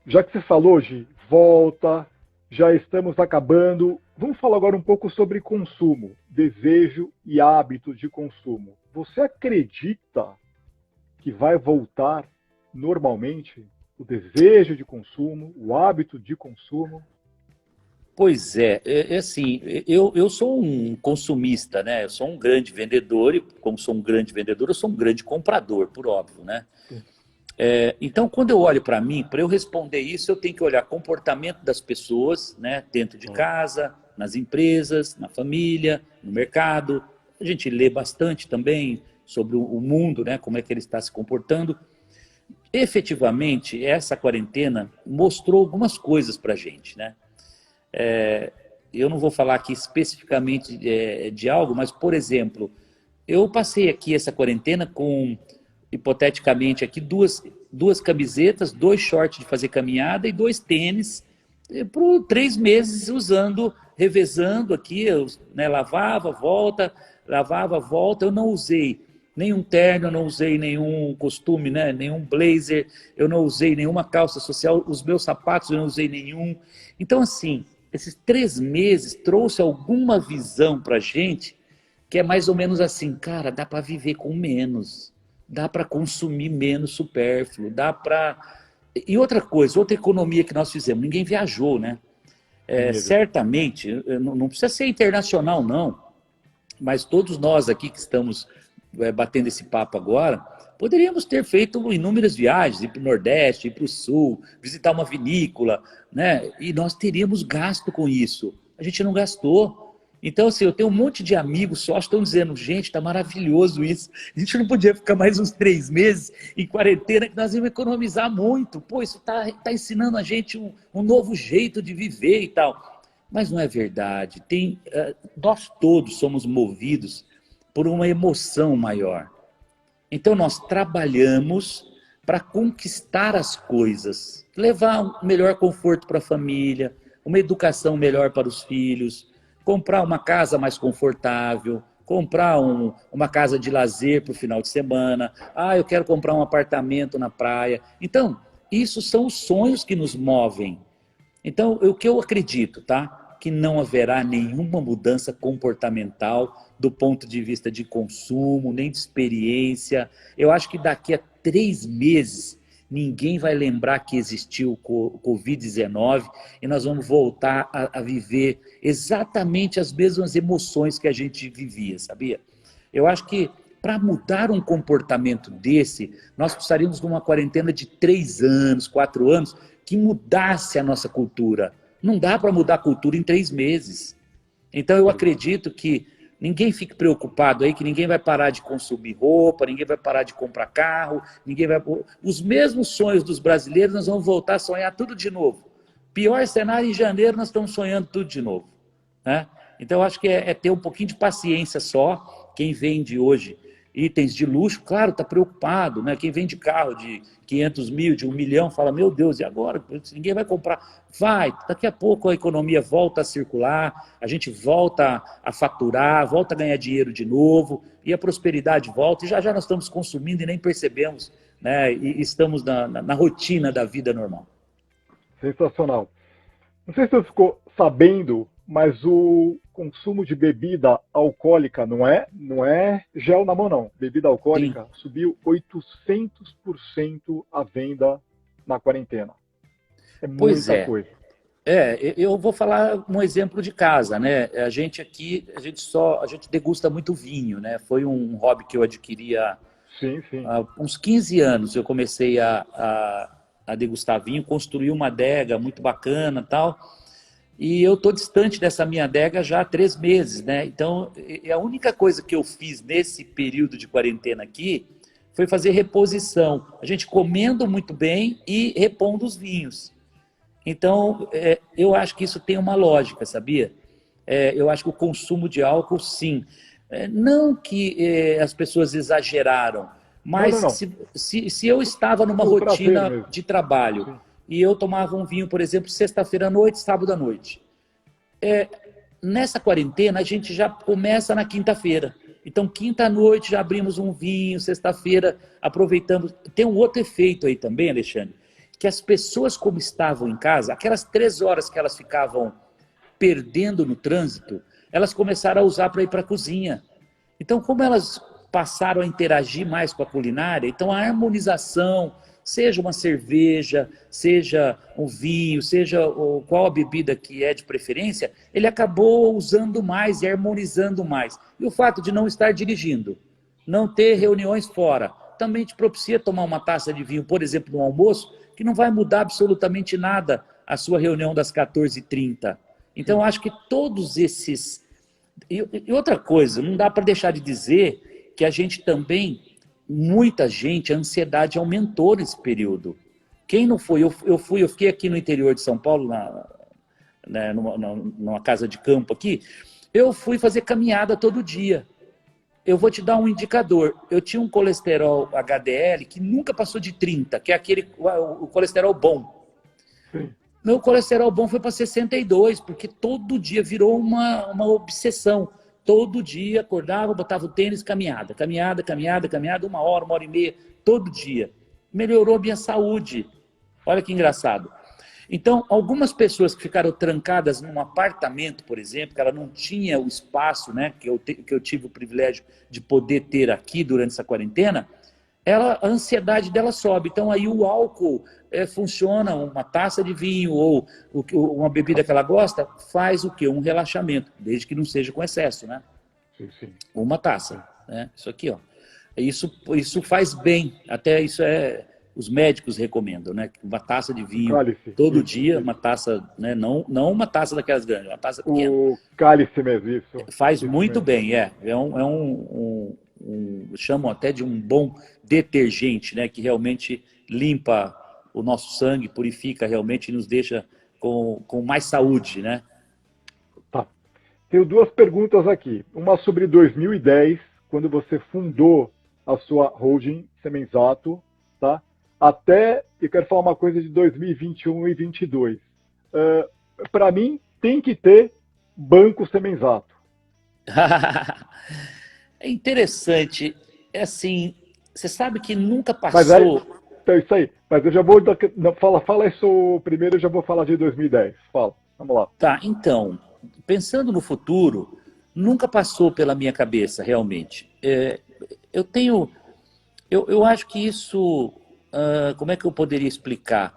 Já que você falou, Gi, volta, já estamos acabando. Vamos falar agora um pouco sobre consumo, desejo e hábitos de consumo. Você acredita que vai voltar normalmente o desejo de consumo, o hábito de consumo? Pois é assim, eu sou um consumista, né? Eu sou um grande vendedor e, como sou um grande vendedor, eu sou um grande comprador, por óbvio, né? Então, quando eu olho para mim, para eu responder isso, eu tenho que olhar comportamento das pessoas, né? Dentro de casa, nas empresas, na família, no mercado. A gente lê bastante também sobre o mundo, né? Como é que ele está se comportando. Efetivamente, essa quarentena mostrou algumas coisas para a gente, né? eu não vou falar aqui especificamente de algo, mas, por exemplo, eu passei aqui essa quarentena com, hipoteticamente, aqui duas camisetas, 2 shorts de fazer caminhada e 2 tênis, por 3 meses usando, revezando aqui, eu, né, lavava, volta, eu não usei nenhum terno, eu não usei nenhum costume, né, nenhum blazer, eu não usei nenhuma calça social, os meus sapatos eu não usei nenhum. Então, assim, esses 3 meses trouxe alguma visão para a gente que é mais ou menos assim, cara, dá para viver com menos, dá para consumir menos supérfluo, dá para... E outra coisa, outra economia que nós fizemos, ninguém viajou, né? Certamente, não precisa ser internacional, não, mas todos nós aqui que estamos batendo esse papo agora, poderíamos ter feito inúmeras viagens, ir para o Nordeste, ir para o Sul, visitar uma vinícola, né? E nós teríamos gasto com isso. A gente não gastou. Então, assim, eu tenho um monte de amigos só estão dizendo, gente, está maravilhoso isso. A gente não podia ficar mais uns 3 meses em quarentena, que nós íamos economizar muito. Pô, isso tá ensinando a gente um novo jeito de viver e tal. Mas não é verdade. Nós todos somos movidos por uma emoção maior. Então, nós trabalhamos para conquistar as coisas, levar um melhor conforto para a família, uma educação melhor para os filhos, comprar uma casa mais confortável, comprar uma casa de lazer para o final de semana, eu quero comprar um apartamento na praia. Então, isso são os sonhos que nos movem. Então, o que eu acredito, tá? Que não haverá nenhuma mudança comportamental do ponto de vista de consumo, nem de experiência. Eu acho que daqui a 3 meses ninguém vai lembrar que existiu o Covid-19 e nós vamos voltar a viver exatamente as mesmas emoções que a gente vivia, sabia? Eu acho que para mudar um comportamento desse, nós precisaríamos de uma quarentena de 3 anos, 4 anos, que mudasse a nossa cultura. Não dá para mudar a cultura em 3 meses. Então eu acredito que ninguém fique preocupado aí, que ninguém vai parar de consumir roupa, ninguém vai parar de comprar carro, ninguém vai... Os mesmos sonhos dos brasileiros, nós vamos voltar a sonhar tudo de novo. Pior cenário, em janeiro nós estamos sonhando tudo de novo, né? Então eu acho que é ter um pouquinho de paciência só. Quem vende hoje itens de luxo, claro, está preocupado, né? Quem vende carro de 500 mil, de 1 milhão, fala, meu Deus, e agora? Ninguém vai comprar. Vai, daqui a pouco a economia volta a circular, a gente volta a faturar, volta a ganhar dinheiro de novo, e a prosperidade volta, e já já nós estamos consumindo e nem percebemos, né? E estamos na rotina da vida normal. Sensacional. Não sei se você ficou sabendo, mas o consumo de bebida alcoólica não é gel na mão, não. Bebida alcoólica Sim. Subiu 800% a venda na quarentena. É Pois muita é. coisa. Eu vou falar um exemplo de casa, né? A gente aqui, a gente degusta muito vinho, né? Foi um hobby que eu adquiri há Sim, sim. uns 15 anos. Eu comecei a degustar vinho, construí uma adega muito bacana e tal. E eu estou distante dessa minha adega já há 3 meses, né? Então, a única coisa que eu fiz nesse período de quarentena aqui foi fazer reposição. A gente comendo muito bem e repondo os vinhos. Então, eu acho que isso tem uma lógica, sabia? Eu acho que o consumo de álcool, sim. Não que as pessoas exageraram, Não, não, mas não. se eu estava numa O prazer rotina mesmo. de trabalho Sim. e eu tomava um vinho, por exemplo, sexta-feira à noite, sábado à noite. Nessa quarentena, a gente já começa na quinta-feira. Então, quinta à noite já abrimos um vinho, sexta-feira aproveitamos. Tem um outro efeito aí também, Alexandre, que as pessoas, como estavam em casa, aquelas 3 horas que elas ficavam perdendo no trânsito, elas começaram a usar para ir para a cozinha. Então, como elas passaram a interagir mais com a culinária, então a harmonização, seja uma cerveja, seja um vinho, seja qual a bebida que é de preferência, ele acabou usando mais e harmonizando mais. E o fato de não estar dirigindo, não ter reuniões fora, também te propicia tomar uma taça de vinho, por exemplo, no almoço, que não vai mudar absolutamente nada a sua reunião das 14h30. Então, eu acho que todos esses... E outra coisa, não dá para deixar de dizer que a gente também, muita gente, a ansiedade aumentou nesse período. Quem não foi? Eu fiquei aqui no interior de São Paulo, né, numa casa de campo aqui, eu fui fazer caminhada todo dia. Eu vou te dar um indicador. Eu tinha um colesterol HDL que nunca passou de 30, que é o colesterol bom. Sim. Meu colesterol bom foi para 62, porque todo dia virou uma obsessão. Todo dia acordava, botava o tênis, caminhada, 1 hora e meia, todo dia. Melhorou a minha saúde. Olha que engraçado. Então, algumas pessoas que ficaram trancadas num apartamento, por exemplo, que ela não tinha o espaço, né, que eu tive o privilégio de poder ter aqui durante essa quarentena, a ansiedade dela sobe. Então, aí o álcool funciona, uma taça de vinho ou uma bebida que ela gosta, faz o quê? Um relaxamento, desde que não seja com excesso, né? Sim, sim. Uma taça, né? Isso aqui, ó. Isso faz bem, até isso os médicos recomendam, né? Uma taça de vinho Cálice. todo Isso, dia, isso. uma taça, né? Não uma taça daquelas grandes, uma taça pequena. O cálice mesmo, isso. Faz Isso muito mesmo. bem, chamam até de um bom detergente, né? Que realmente limpa o nosso sangue, purifica realmente e nos deixa com mais saúde, né? Tá. Tenho duas perguntas aqui. Uma sobre 2010, quando você fundou a sua holding Semenzato, tá? Até, eu quero falar uma coisa de 2021 e 2022. Para mim, tem que ter Banco Semenzato. É interessante. É assim, você sabe que nunca Mas é, passou. então isso aí. Mas eu já vou. Não, fala isso primeiro, eu já vou falar de 2010. Fala. Vamos lá. Tá, então, pensando no futuro, nunca passou pela minha cabeça, realmente. Eu tenho. Eu acho que isso. Como é que eu poderia explicar?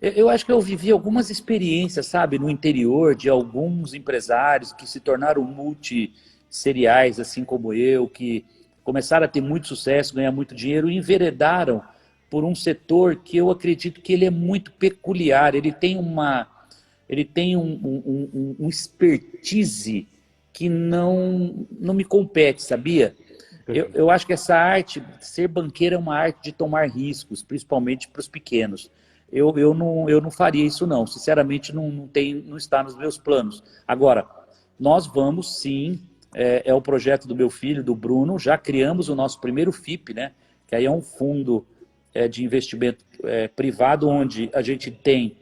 Eu acho que eu vivi algumas experiências, sabe, no interior de alguns empresários que se tornaram multisseriais, assim como eu, que começaram a ter muito sucesso, ganhar muito dinheiro e enveredaram por um setor que eu acredito que ele é muito peculiar. Ele tem um expertise que não me compete, sabia? Eu acho que essa arte, ser banqueiro é uma arte de tomar riscos, principalmente para os pequenos. Eu não faria isso não, sinceramente não está nos meus planos. Agora, nós vamos sim, é o projeto do meu filho, do Bruno, já criamos o nosso primeiro FIP, né? Que aí é um fundo de investimento privado, onde a gente tem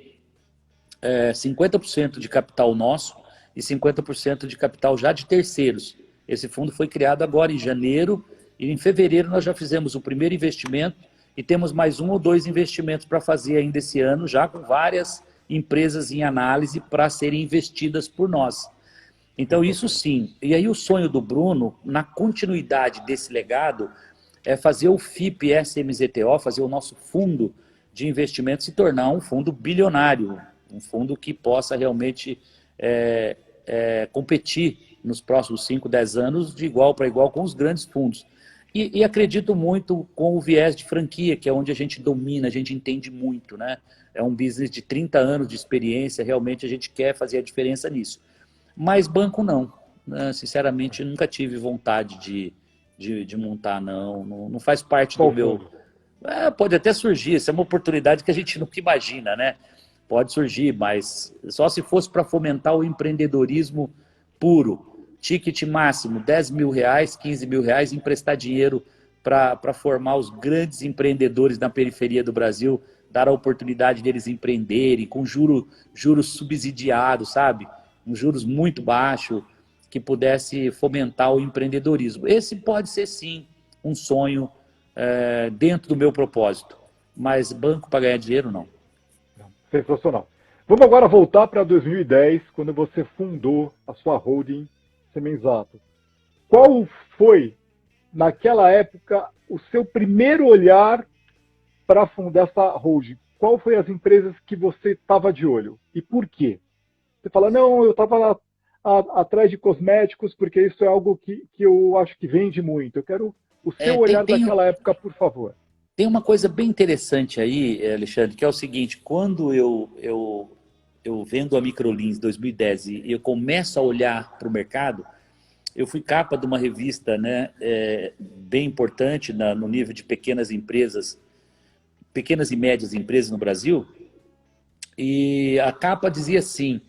50% de capital nosso e 50% de capital já de terceiros. Esse fundo foi criado agora em janeiro e em fevereiro nós já fizemos o primeiro investimento e temos mais 1 ou 2 investimentos para fazer ainda esse ano, já com várias empresas em análise para serem investidas por nós. Então isso sim. E aí o sonho do Bruno, na continuidade desse legado, é fazer o FIP SMZTO, fazer o nosso fundo de investimento se tornar um fundo bilionário, um fundo que possa realmente competir nos próximos 5, 10 anos de igual para igual com os grandes fundos. E acredito muito com o viés de franquia, que é onde a gente domina, a gente entende muito, né? É um business de 30 anos de experiência, realmente a gente quer fazer a diferença nisso. Mas banco não, né? Sinceramente nunca tive vontade de montar, não faz parte do meu... pode até surgir, essa é uma oportunidade que a gente nunca imagina, né? Pode surgir, mas só se fosse para fomentar o empreendedorismo puro. Ticket máximo, 10 mil reais, 15 mil reais, emprestar dinheiro para formar os grandes empreendedores na periferia do Brasil, dar a oportunidade deles empreenderem com juros subsidiados, sabe? Um juros muito baixo, que pudesse fomentar o empreendedorismo. Esse pode ser, sim, um sonho dentro do meu propósito, mas banco para ganhar dinheiro, não. Sensacional. Vamos agora voltar para 2010, quando você fundou a sua holding Semenzato. Qual foi, naquela época, o seu primeiro olhar para fundar essa holding? Qual foi as empresas que você estava de olho? E por quê? Você fala, não, eu estava atrás de cosméticos, porque isso é algo que eu acho que vende muito. Eu quero o seu olhar daquela época, por favor. Tem uma coisa bem interessante aí, Alexandre, que é o seguinte: quando eu vendo a Microlins em 2010 e eu começo a olhar para o mercado, eu fui capa de uma revista, né, bem importante no nível de pequenas empresas, pequenas e médias empresas no Brasil, e a capa dizia assim: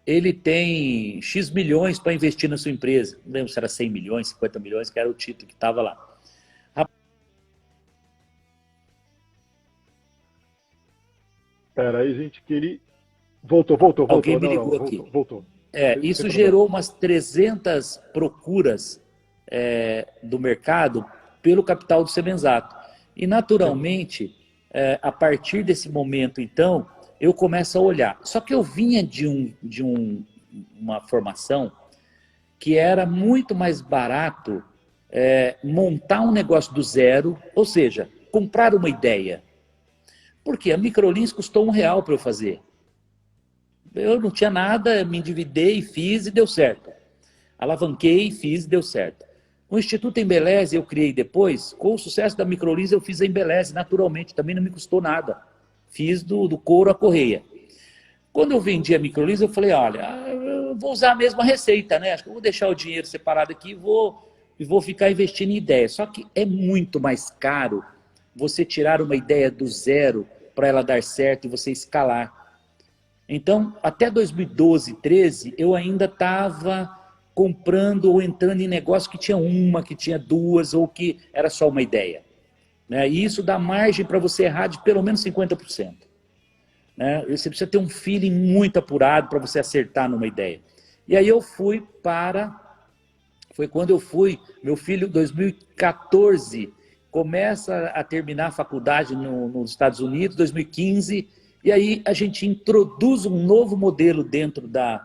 ele tem X milhões para investir na sua empresa. Não lembro se era 100 milhões, 50 milhões, que era o título que estava lá. Pera aí, gente, que ele... Alguém me Não, ligou aqui. voltou. Sem Isso problema. gerou umas 300 procuras do mercado pelo capital do Semenzato. E, Sim. naturalmente, a partir desse momento, então, eu começo a olhar. Só que eu vinha de uma formação que era muito mais barato montar um negócio do zero, ou seja, comprar uma ideia. Porque a Microlins custou R$ 1 para eu fazer. Eu não tinha nada, me endividei, fiz e deu certo. Alavanquei, fiz e deu certo. O Instituto Embeleze eu criei depois, com o sucesso da Microlins eu fiz a Embeleze naturalmente, também não me custou nada. Fiz do couro à correia. Quando eu vendi a Microlins eu falei, olha, eu vou usar a mesma receita, né? Acho que eu vou deixar o dinheiro separado aqui e vou ficar investindo em ideias. Só que é muito mais caro você tirar uma ideia do zero para ela dar certo e você escalar. Então, até 2012, 13, eu ainda estava comprando ou entrando em negócio que tinha uma, que tinha duas, ou que era só uma ideia. Né? E isso dá margem para você errar de pelo menos 50%. Né? Você precisa ter um feeling muito apurado para você acertar numa ideia. E aí eu fui foi quando eu fui, meu filho, em 2014, começa a terminar a faculdade nos Estados Unidos, 2015, e aí a gente introduz um novo modelo dentro da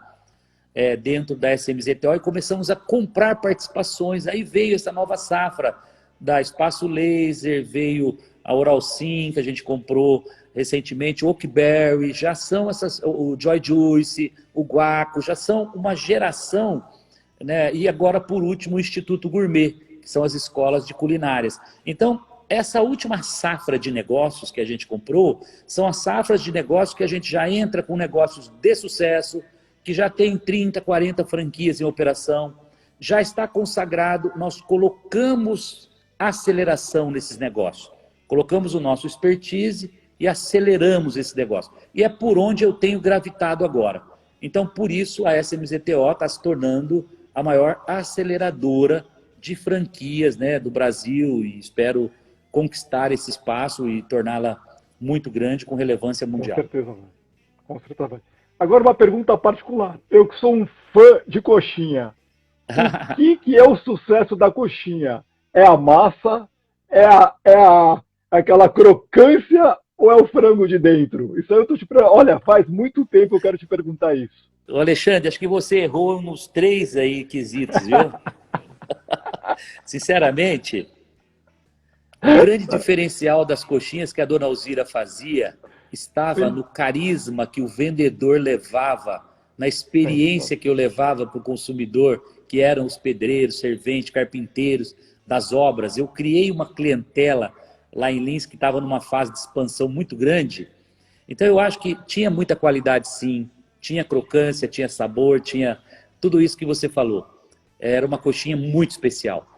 SMZTO e começamos a comprar participações. Aí veio essa nova safra da Espaço Laser, veio a Oralsim, que a gente comprou recentemente, o Oakberry, já são o Joy Juice, o Guaco, já são uma geração, né? E agora, por último, o Instituto Gourmet, que são as escolas de culinárias. Então, essa última safra de negócios que a gente comprou, são as safras de negócios que a gente já entra com negócios de sucesso, que já tem 30, 40 franquias em operação, já está consagrado, nós colocamos aceleração nesses negócios. Colocamos o nosso expertise e aceleramos esse negócio. E é por onde eu tenho gravitado agora. Então, por isso, a SMZTO está se tornando a maior aceleradora de franquias, né, do Brasil, e espero conquistar esse espaço e torná-la muito grande, com relevância mundial. Com certeza vai. Com certeza vai. Agora uma pergunta particular. Eu que sou um fã de coxinha. O que é o sucesso da coxinha? É a massa? Aquela crocância ou é o frango de dentro? Isso aí eu tô te Olha, faz muito tempo que eu quero te perguntar isso. Ô Alexandre, acho que você errou nos 3 aí quesitos, viu? Sinceramente, o grande diferencial das coxinhas que a dona Alzira fazia estava no carisma que o vendedor levava, na experiência que eu levava para o consumidor, que eram os pedreiros, serventes, carpinteiros das obras. Eu criei uma clientela lá em Lins que estava numa fase de expansão muito grande. Então eu acho que tinha muita qualidade sim, tinha crocância, tinha sabor, tinha tudo isso que você falou. Era uma coxinha muito especial.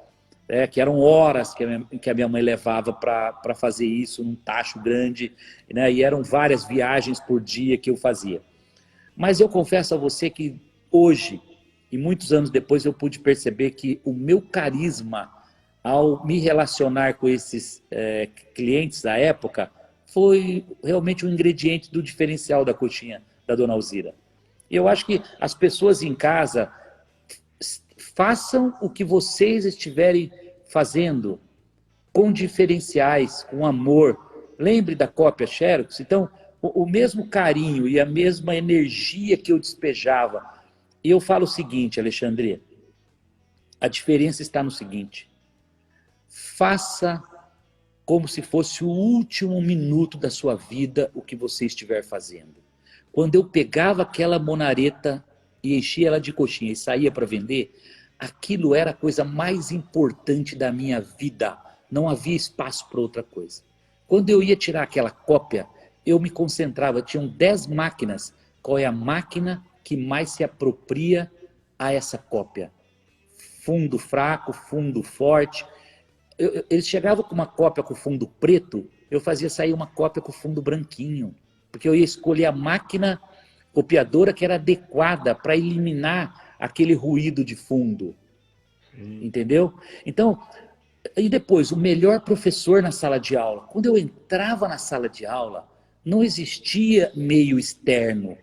Que eram horas que a minha mãe levava para fazer isso, num tacho grande, né? E eram várias viagens por dia que eu fazia. Mas eu confesso a você que hoje, e muitos anos depois, eu pude perceber que o meu carisma, ao me relacionar com esses clientes da época, foi realmente um ingrediente do diferencial da coxinha da dona Alzira. E eu acho que as pessoas em casa façam o que vocês estiverem fazendo, com diferenciais, com amor. Lembre da cópia Xerox. Então, o mesmo carinho e a mesma energia que eu despejava. E eu falo o seguinte, Alexandre, a diferença está no seguinte: faça como se fosse o último minuto da sua vida o que você estiver fazendo. Quando eu pegava aquela monareta e enchia ela de coxinha e saía para vender, aquilo era a coisa mais importante da minha vida. Não havia espaço para outra coisa. Quando eu ia tirar aquela cópia, eu me concentrava. Tinham 10 máquinas. Qual é a máquina que mais se apropria a essa cópia? Fundo fraco, fundo forte. Eles chegavam com uma cópia com fundo preto, eu fazia sair uma cópia com fundo branquinho. Porque eu ia escolher a máquina copiadora que era adequada para eliminar aquele ruído de fundo. Sim. Entendeu? Então, e depois, o melhor professor na sala de aula. Quando eu entrava na sala de aula, não existia meio externo.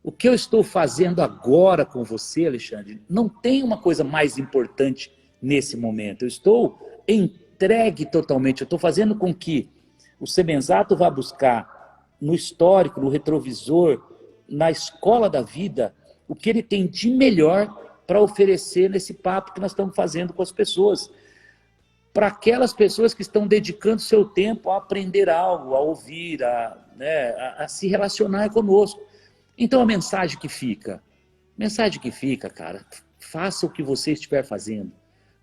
O que eu estou fazendo agora com você, Alexandre, não tem uma coisa mais importante nesse momento. Eu estou entregue totalmente. Eu estou fazendo com que o Semenzato vá buscar no histórico, no retrovisor, na escola da vida, o que ele tem de melhor para oferecer nesse papo que nós estamos fazendo com as pessoas. Para aquelas pessoas que estão dedicando seu tempo a aprender algo, a ouvir, a se relacionar conosco. Então a mensagem que fica, cara, faça o que você estiver fazendo,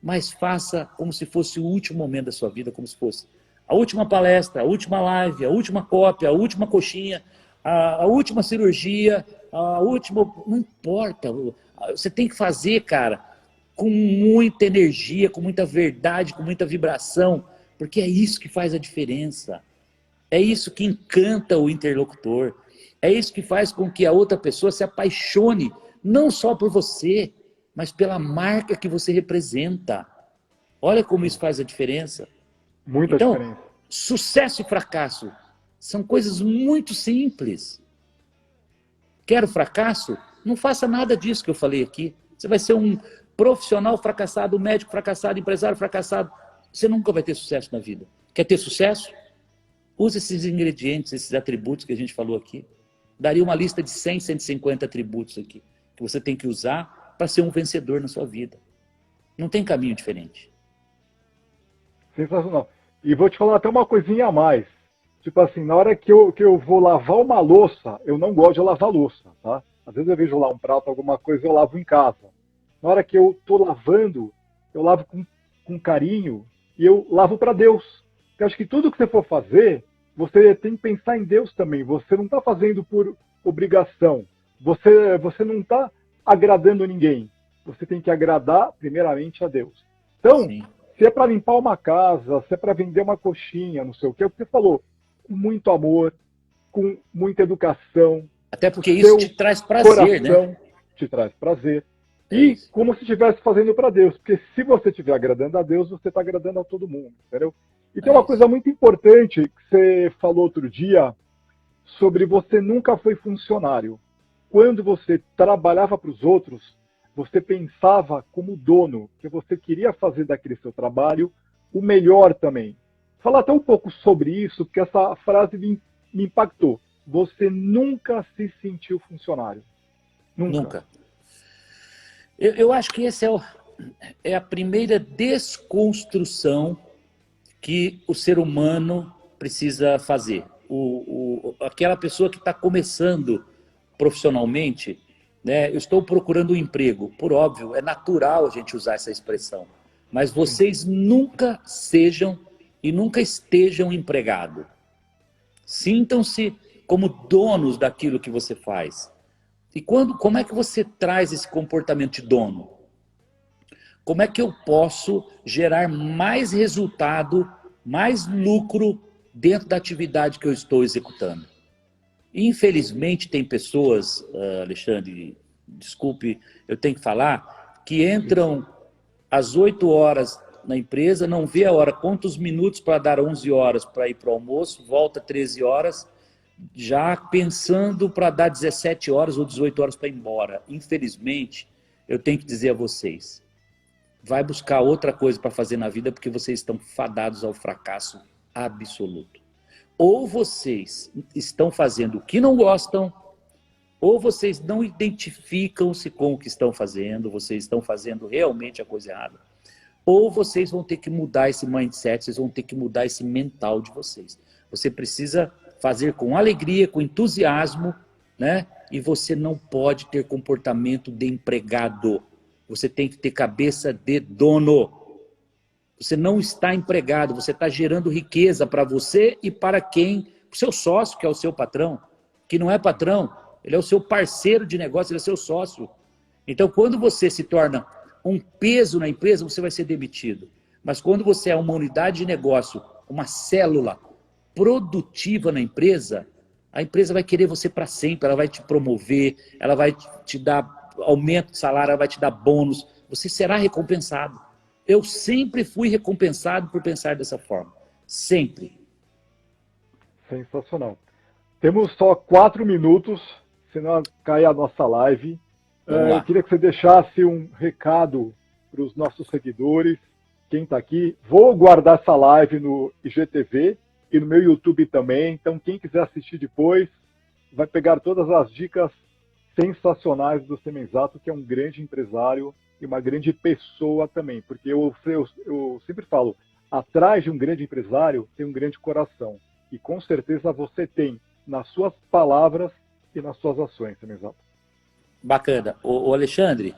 mas faça como se fosse o último momento da sua vida, como se fosse a última palestra, a última live, a última cópia, a última coxinha, a última cirurgia, a última... Não importa, você tem que fazer, cara, com muita energia, com muita verdade, com muita vibração, porque é isso que faz a diferença. É isso que encanta o interlocutor. É isso que faz com que a outra pessoa se apaixone, não só por você, mas pela marca que você representa. Olha como isso faz a diferença. Muita Então, diferença. sucesso e fracasso são coisas muito simples. Quer fracasso? Não faça nada disso que eu falei aqui. Você vai ser um profissional fracassado, um médico fracassado, empresário fracassado. Você nunca vai ter sucesso na vida. Quer ter sucesso? Use esses ingredientes, esses atributos que a gente falou aqui. Daria uma lista de 100, 150 atributos aqui, que você tem que usar para ser um vencedor na sua vida. Não tem caminho diferente. Sensacional. E vou te falar até uma coisinha a mais. Tipo assim, na hora que eu vou lavar uma louça, eu não gosto de lavar louça, tá? Às vezes eu vejo lá um prato, alguma coisa, eu lavo em casa. Na hora que eu tô lavando, eu lavo com carinho e eu lavo para Deus. Porque eu acho que tudo que você for fazer, você tem que pensar em Deus também. Você não está fazendo por obrigação. Você não está agradando ninguém. Você tem que agradar primeiramente a Deus. Então, Sim. se é para limpar uma casa, se é para vender uma coxinha, não sei o que, é o que você falou, com muito amor, com muita educação. Até porque isso te traz prazer, né? Te traz prazer. É E isso. como se estivesse fazendo para Deus. Porque se você estiver agradando a Deus, você está agradando a todo mundo, entendeu? E tem uma coisa muito importante que você falou outro dia sobre você nunca foi funcionário. Quando você trabalhava para os outros, você pensava como dono, que você queria fazer daquele seu trabalho o melhor também. Fala até um pouco sobre isso, porque essa frase me impactou. Você nunca se sentiu funcionário. Nunca. Eu acho que essa é a primeira desconstrução que o ser humano precisa fazer. Aquela pessoa que está começando profissionalmente, né, eu estou procurando um emprego. Por óbvio, é natural a gente usar essa expressão. Mas vocês nunca sejam e nunca estejam empregados. Sintam-se como donos daquilo que você faz. E como é que você traz esse comportamento de dono? Como é que eu posso gerar mais resultado, mais lucro dentro da atividade que eu estou executando? Infelizmente tem pessoas, Alexandre, desculpe, eu tenho que falar, que entram às 8 horas na empresa, não vê a hora, conta os minutos para dar 11 horas para ir para o almoço, volta 13 horas, já pensando para dar 17 horas ou 18 horas para ir embora. Infelizmente, eu tenho que dizer a vocês, vai buscar outra coisa para fazer na vida, porque vocês estão fadados ao fracasso absoluto. Ou vocês estão fazendo o que não gostam, ou vocês não identificam-se com o que estão fazendo, vocês estão fazendo realmente a coisa errada. Ou vocês vão ter que mudar esse mindset, vocês vão ter que mudar esse mental de vocês. Você precisa fazer com alegria, com entusiasmo, né? E você não pode ter comportamento de empregado. Você tem que ter cabeça de dono. Você não está empregado, você está gerando riqueza para você e para quem? Para o seu sócio, que é o seu patrão. Que não é patrão, ele é o seu parceiro de negócio, ele é seu sócio. Então, quando você se torna um peso na empresa, você vai ser demitido. Mas quando você é uma unidade de negócio, uma célula produtiva na empresa, A empresa vai querer você para sempre, ela vai te promover, ela vai te dar aumento de salário, ela vai te dar bônus, você será recompensado. Eu sempre fui recompensado por pensar dessa forma. Sempre. Sensacional. Temos só 4 minutos, senão cai a nossa live. Eu queria que você deixasse um recado para os nossos seguidores, quem está aqui. Vou guardar essa live no IGTV e no meu YouTube também. Então, quem quiser assistir depois, vai pegar todas as dicas sensacionais do Semenzato, que é um grande empresário e uma grande pessoa também. Porque eu sempre falo, atrás de um grande empresário tem um grande coração. E com certeza você tem nas suas palavras e nas suas ações, Semenzato. Bacana. O Alexandre,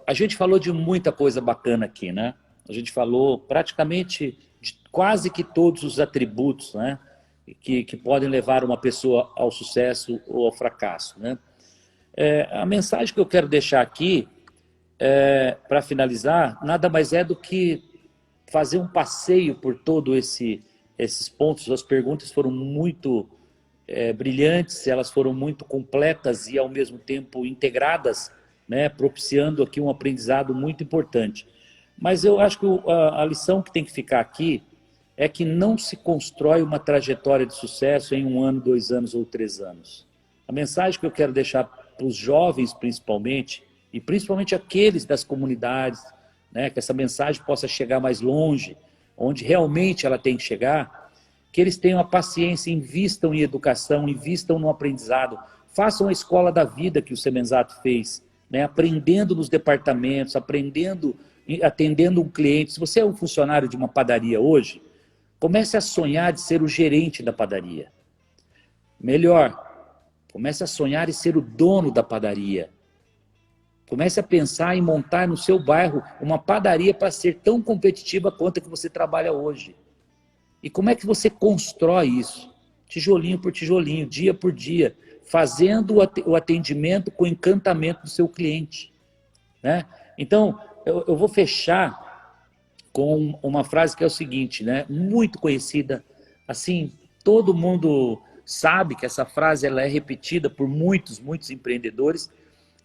a gente falou de muita coisa bacana aqui, né? A gente falou praticamente de quase que todos os atributos, né, que podem levar uma pessoa ao sucesso ou ao fracasso, né? A mensagem que eu quero deixar aqui, para finalizar, nada mais é do que fazer um passeio por todo esses pontos. As perguntas foram muito brilhantes, elas foram muito completas e ao mesmo tempo integradas, né, propiciando aqui um aprendizado muito importante. Mas eu acho que a lição que tem que ficar aqui é que não se constrói uma trajetória de sucesso em 1 ano, 2 anos ou 3 anos. A mensagem que eu quero deixar para os jovens principalmente, e principalmente aqueles das comunidades, né, que essa mensagem possa chegar mais longe, onde realmente ela tem que chegar, que eles tenham a paciência, invistam em educação, invistam no aprendizado, façam a escola da vida que o Semenzato fez, né, aprendendo nos departamentos, aprendendo, atendendo um cliente. Se você é um funcionário de uma padaria hoje, comece a sonhar de ser o gerente da padaria. Melhor, comece a sonhar em ser o dono da padaria. Comece a pensar em montar no seu bairro uma padaria para ser tão competitiva quanto a que você trabalha hoje. E como é que você constrói isso? Tijolinho por tijolinho, dia por dia, fazendo o atendimento com o encantamento do seu cliente, né? Então, eu vou fechar com uma frase que é o seguinte, né? Muito conhecida, assim, todo mundo sabe que essa frase ela é repetida por muitos empreendedores,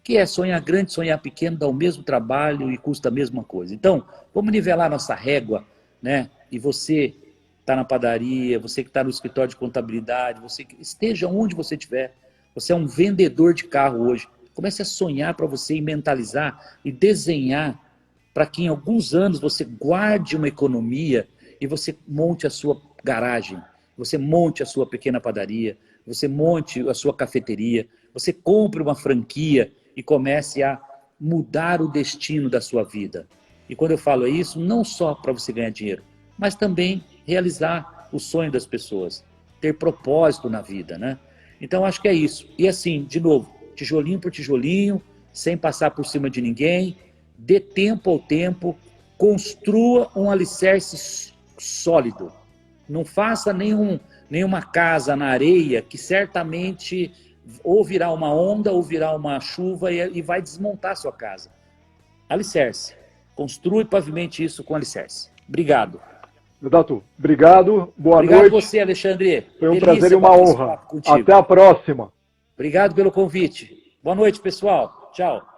que é sonhar grande, sonhar pequeno, dá o mesmo trabalho e custa a mesma coisa. Então, vamos nivelar nossa régua, né? E você está na padaria, você que está no escritório de contabilidade, você que esteja onde você estiver, você é um vendedor de carro hoje, comece a sonhar para você e mentalizar e desenhar para que em alguns anos você guarde uma economia e você monte a sua garagem, você monte a sua pequena padaria, você monte a sua cafeteria, você compre uma franquia e comece a mudar o destino da sua vida. E quando eu falo isso, não só para você ganhar dinheiro, mas também realizar o sonho das pessoas, ter propósito na vida, né? Então acho que é isso. E assim, de novo, tijolinho por tijolinho, sem passar por cima de ninguém, dê tempo ao tempo, construa um alicerce sólido. Não faça nenhuma casa na areia que certamente ou virá uma onda ou virá uma chuva e vai desmontar a sua casa. Alicerce. Construa e pavimente isso com alicerce. Obrigado. Dato, obrigado, boa noite. Obrigado você, Alexandre. Foi um prazer e uma honra. Até a próxima. Obrigado pelo convite. Boa noite, pessoal. Tchau.